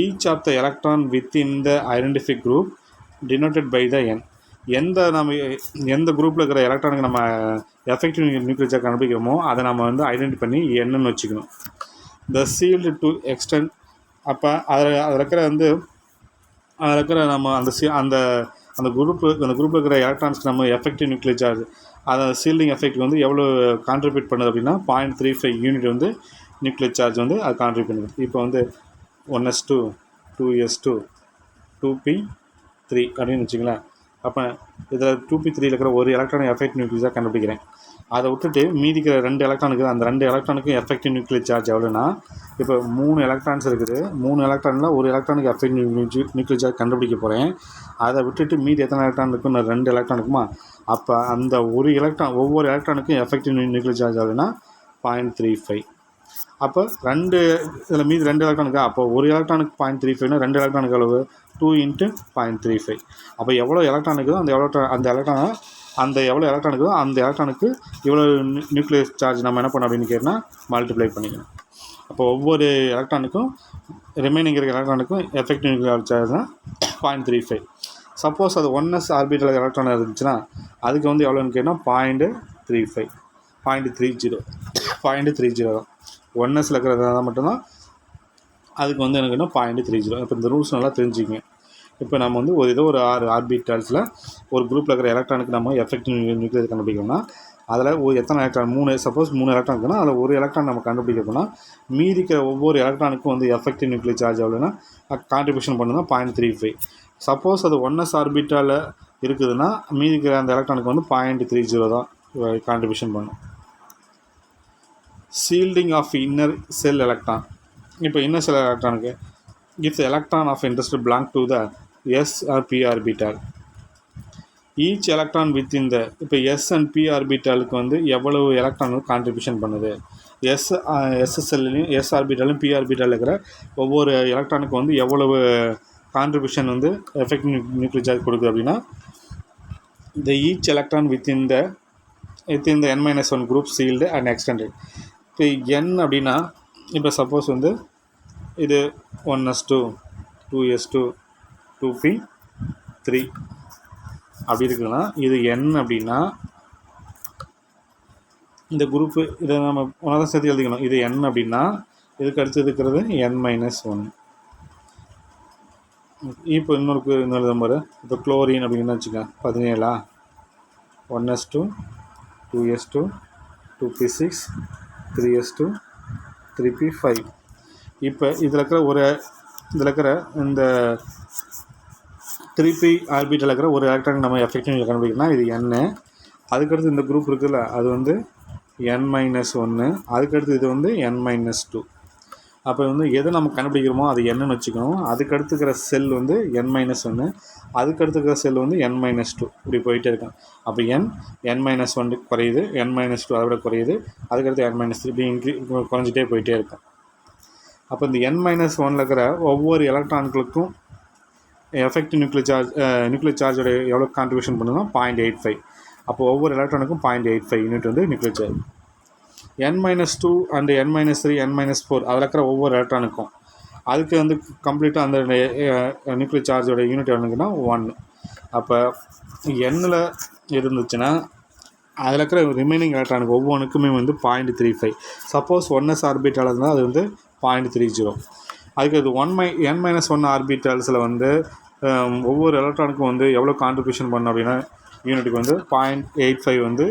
Each of the electron with in the identify group denoted by the N. எந்த குரூப்பில் இருக்கிற எலக்ட்ரானுக்கு நம்ம எஃபெக்டிவ் நியூக்ளியர் சார்ஜ் கண்டுபிடிக்கிறோமோ அதை நம்ம வந்து ஐடென்டி பண்ணி என்னன்னு வச்சுக்கணும். த சீல்டு டு எக்ஸ்டென்ட். அப்போ அதில் இருக்கிற நம்ம அந்த குரூப்பில் இருக்கிற எலக்ட்ரான்ஸ்க்கு நம்ம எஃபெக்டிவ் நியூக்ளியர் சார்ஜ் அதை சீல்டிங் எஃபெக்ட் வந்து எவ்வளோ கான்ட்ரிபியூட் பண்ணுது அப்படின்னா 0.35 யூனிட் வந்து நியூக்ளியர் சார்ஜ் வந்து அது கான்ட்ரிபியூட் பண்ணுது. இப்போ வந்து 1s2 2s2 2p3 அப்படின்னு வச்சுங்களேன். அப்போ இதில் 2p3 இருக்கிற ஒரு எலக்ட்ரானிக் எஃபெக்டிவ் நியூக்ளியர் சார்ஜ் கண்டுபிடிக்கிறேன். அதை விட்டுட்டு மீதிக்கிற 2 எலக்ட்ரானுக்கு அந்த 2 எலக்ட்ரானுக்கும் எஃபெக்டிவ் நியூக்ளியர் சார்ஜ் எவ்வளோன்னா, இப்போ 3 எலக்ட்ரான்ஸ் இருக்குது. 3 எலக்ட்ரானில் ஒரு எலக்ட்ரானுக்கு எஃபெக்டிவ் நியூக்ளியர் சார்ஜ் கண்டுபிடிக்க போகிறேன். அதை விட்டுட்டு மீதி எத்தனை எலக்ட்ரான் இருக்கும்? 2 எலக்ட்ரானுக்குமா. அப்போ அந்த ஒரு எலக்ட்ரான் ஒவ்வொரு எலக்ட்ரானுக்கும் எஃபெக்டிவ் நியூக்ளியர் சார்ஜ் எவ்வளோன்னா 0.35. அப்போ இதில் மீதி 2 எலக்ட்ரானுக்கு, அப்போ ஒரு எலக்ட்ரானுக்கு 0.35னா 2 எலக்ட்ரானுக்கு அளவு 2 × 0.35. அப்போ எவ்வளோ எலக்ட்ரான் இருக்குதோ அந்த எவ்வளோ எலக்ட்ரான் இருக்குதோ அந்த எலக்ட்ரானுக்கு இவ்வளோ நியூக்ளியர் சார்ஜ் நம்ம என்ன பண்ணோம் அப்படின்னு கேட்டால் மல்டிப்ளை பண்ணிக்கணும். அப்போ ஒவ்வொரு எலக்ட்ரானுக்கும் ரிமைனிங் இருக்கிற எலக்ட்ரானுக்கும் எஃபெக்டிவ் நியூக்ளியர் சார்ஜ்னா 0.35. சப்போஸ் அது 1s ஆர்பிட்டல் எலக்ட்ரான் இருந்துச்சுன்னா அதுக்கு வந்து எவ்வளோன்னு கேட்டால் 0.35 0.30 தான். 1s இருக்கிறது மட்டும்தான் அதுக்கு வந்து எனக்கு என்ன 0.30. இப்போ இந்த ரூல்ஸ் நல்லா தெரிஞ்சுக்கங்க. இப்போ நம்ம வந்து ஒரு 6 ஆர்பிட்டால்ஸில் ஒரு குரூப்பில் இருக்கிற எலக்ட்ரானுக்கு நம்ம எஃபெக்டிவ் நியூக்ளியர் கண்டுபிடிக்கணும்னா அதில் எத்தனை எலக்ட்ரான் 3 சப்போஸ் 3 எலக்ட்ரான் இருக்குன்னா அதில் ஒரு எலக்ட்ரான் நம்ம கண்டுபிடிக்கணும்னா மீதிக்கிற ஒவ்வொரு எலக்ட்ரானுக்கும் வந்து எஃபெக்டிவ் நியூக்ளியர் சார்ஜ் எவ்வளோன்னா கான்ட்ரிபியூஷன் பண்ணுன்னா 0.35. சப்போஸ் அது 1s ஆர்பிட்டால் இருக்குதுன்னா மீதிக்கிற அந்த எலக்ட்ரானுக்கு வந்து 0.30 தான் கான்ட்ரிபியூஷன் பண்ணும். Shielding of inner cell electron. இப்போ இன்னர் செல் எலக்ட்ரானுக்கு if the electron of interest belong to the s or p orbital, each electron within the இப்போ s and p ஆர்பிட்டாலுக்கு வந்து எவ்வளவு எலக்ட்ரான் கான்ட்ரிபியூஷன் பண்ணுது, எஸ் செல்லையும் எஸ் ஆர்பிட்டாலும் பி ஆர்பிட்டால் இருக்கிற ஒவ்வொரு எலக்ட்ரானுக்கு வந்து எவ்வளவு கான்ட்ரிபியூஷன் வந்து எஃபெக்டிவ் நியூக்ளியர் சார்ஜ் கொடுக்குது அப்படின்னா the each electron within the n-1 group sealed and extended. இப்போ n அப்படின்னா இப்போ சப்போஸ் வந்து இது 1s2 2s2 2p3 அப்படி இருக்குன்னா இது n அப்படின்னா இந்த குரூப்பு இதை நம்ம ஒன்றா சேர்த்து எழுதிக்கணும். இது n அப்படின்னா இதுக்கு அடுத்து இருக்கிறது n-1. இப்போ இன்னொரு நம்பர் இப்போ குளோரின் அப்படின்னு வச்சுக்கேன் 17 1s2 2s2 2p6 3s2 3p5. இப்போ இதில் இருக்கிற இந்த 3p ஆர்பிட்டல் இருக்கிற ஒரு எலக்ட்ரான் நம்ம எஃபெக்டிவ் கண்டுபிடிக்கணும்னா இது n. அதுக்கடுத்து இந்த குரூப் இருக்குல்ல அது வந்து n-1. அதுக்கடுத்து இது வந்து n-2. அப்போ வந்து எதை நம்ம கண்டுபிடிக்கிறோமோ அது என்னன்னு வச்சுக்கணும். அதுக்கடுத்து இருக்கிற செல் வந்து n-1. அதுக்கடுத்து இருக்கிற செல் வந்து n-2 இப்படி போயிட்டே இருக்கும். அப்போ n-1 குறையுது, n-2 அதை விட குறையுது, அதுக்கடுத்து n-3 இப்படி குறைஞ்சிட்டே போயிட்டே இருக்கும். அப்போ இந்த n-1 இருக்கிற ஒவ்வொரு எலக்ட்ரான்களுக்கும் எஃபெக்டிவ் நியூக்ளியர் சார்ஜோட எவ்வளோ கான்ட்ரிபியூஷன் பண்ணுன்னா 0.85. அப்போ ஒவ்வொரு எலக்ட்ரானுக்கும் 0.85 யூனிட் வந்து nuclear charge. n-2 and n-3 n-4 அதில் இருக்கிற ஒவ்வொரு எலக்ட்ரானுக்கும் அதுக்கு வந்து கம்ப்ளீட்டாக அந்த நியூக்ளியர் சார்ஜோட யூனிட் எவ்வளோங்கன்னா 1. அப்போ n இருந்துச்சுன்னா அதில் இருக்கிற ரிமைனிங் எலக்ட்ரானுக்கு ஒவ்வொன்றுக்குமே வந்து 0.35. சப்போஸ் 1s ஆர்பிட்டால் இருந்தால் அது வந்து 0.30. அதுக்கு அது n-1 ஆர்பிட்டால்ஸில் வந்து ஒவ்வொரு எலக்ட்ரானுக்கும் வந்து எவ்வளோ கான்ட்ரிபியூஷன் பண்ணும் அப்படின்னா யூனிட்டுக்கு வந்து 0.85 வந்து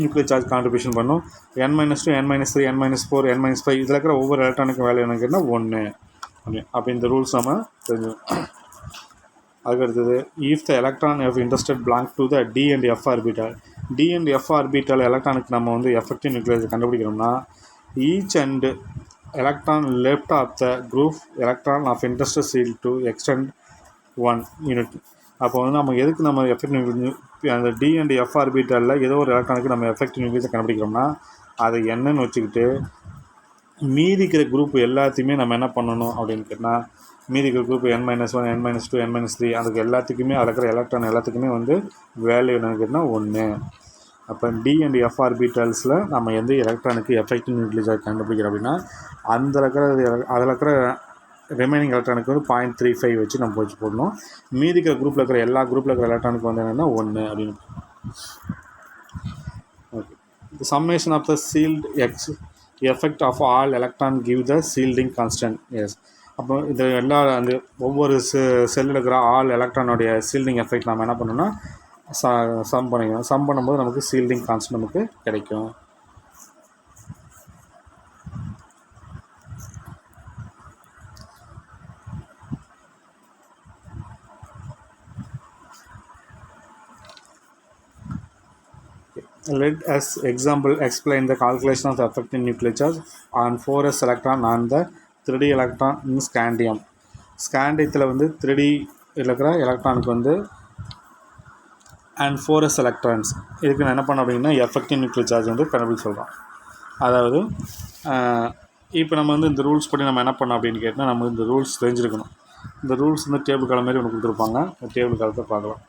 நியூக்ளியர் சார்ஜ் கான்ட்ரிபியூஷன் பண்ணும். n-2 n-3 n-4 n-5 இதில் இருக்கிற ஒவ்வொரு எலக்ட்ரானுக்கும் வேலை எனக்கு என்ன 1 அப்படி இந்த ரூல்ஸ் நம்ம தெரிஞ்சுக்கணும். அதுக்கடுத்தது if the electron of interested belong to the d and f orbital, d and f orbital எலக்ட்ரானுக்கு நம்ம வந்து எஃபெக்டிவ் நியூக்ளியர் கண்டுபிடிக்கணும்னா each and electron left of the group electron of interest sealed to extend 1 unit. அப்போ வந்து நம்ம எதுக்கு நம்ம effective அந்த D and F ஆர்பிட்டலில் ஏதோ ஒரு எலக்ட்ரானுக்கு நம்ம எஃபெக்டிவ் நியூக்ளியர் கண்டுபிடிக்கிறோம்னா அதை என்னன்னு வச்சுக்கிட்டு மீதிக்கிற குரூப் எல்லாத்தையுமே நம்ம என்ன பண்ணணும் அப்படின்னு கேட்டால் மீதிக்கிற குரூப் n-1 n-2 n-3 அதுக்கு எல்லாத்துக்குமே அதில் இருக்கிற எலக்ட்ரான் எல்லாத்துக்குமே வந்து வேல்யூ என்னன்னு கேட்டால் 1. அப்போ டி அண்ட் எஃப் ஆர்பிட்டல்ஸில் நம்ம எந்த எலக்ட்ரானுக்கு எஃபெக்டிவ் நியூக்ளியர் சார்ஜ் கண்டுபிடிக்கிறோம் அப்படின்னா அதில் இருக்கிற ரிமைனிங் எலக்ட்ரானுக்கு வந்து 0.35 வச்சு நம்ம வச்சு போடணும். மீதி இருக்கிற குரூப்பில் இருக்கிற எல்லா குரூப்பில் இருக்கிற எலக்ட்ரானுக்கு வந்து என்னென்னா 1 அப்படின்னு. Okay. The summation of the sealed effect of all electron give the shielding constant. Yes. அப்போ இது எல்லா அந்த ஒவ்வொரு செல்லில் இருக்கிற ஆல் எலக்ட்ரானுடைய சீல்டிங் எஃபெக்ட் நம்ம என்ன பண்ணோம்னா சம் பண்ணிக்கணும். சம் பண்ணும்போது நமக்கு சீல்டிங் கான்ஸ்டன்ட் நமக்கு கிடைக்கும். Let us example explain the calculation of the effective nuclear charge on 4s electron on the 3d electron in scandium. ஸ்காண்டியத்தில் வந்து 3d இருக்கிற எலக்ட்ரானுக்கு வந்து அண்ட் 4s எலக்ட்ரான்ஸ் இதுக்கு நான் என்ன பண்ண அப்படின்னா எஃபெக்டிவ் நியூக்ளியர் சார்ஜ் வந்து கண்டுபிடிச்சு சொல்கிறோம். அதாவது இப்போ நம்ம வந்து இந்த ரூல்ஸ் படி நம்ம என்ன பண்ணோம் அப்படின்னு கேட்டால் நம்ம இந்த ரூல்ஸ் தெரிஞ்சிருக்கணும். இந்த ரூல்ஸ் வந்து டேபிள் காலம் மாரி ஒன்று கொடுத்துருப்பாங்க. இந்த டேபிள் காலத்தை பார்க்கலாம்.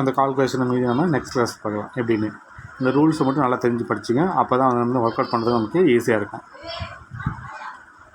அந்த கால்குலேஷனை மீதி நம்ம நெக்ஸ்ட் கிளாஸ் பார்க்கலாம் எப்படின்னு. இந்த ரூல்ஸை மட்டும் நல்லா தெரிஞ்சு படிச்சுங்க. அப்போ தான் வந்து ஒர்க் அவுட் பண்ணுறது நமக்கு ஈஸியாக இருக்கும்.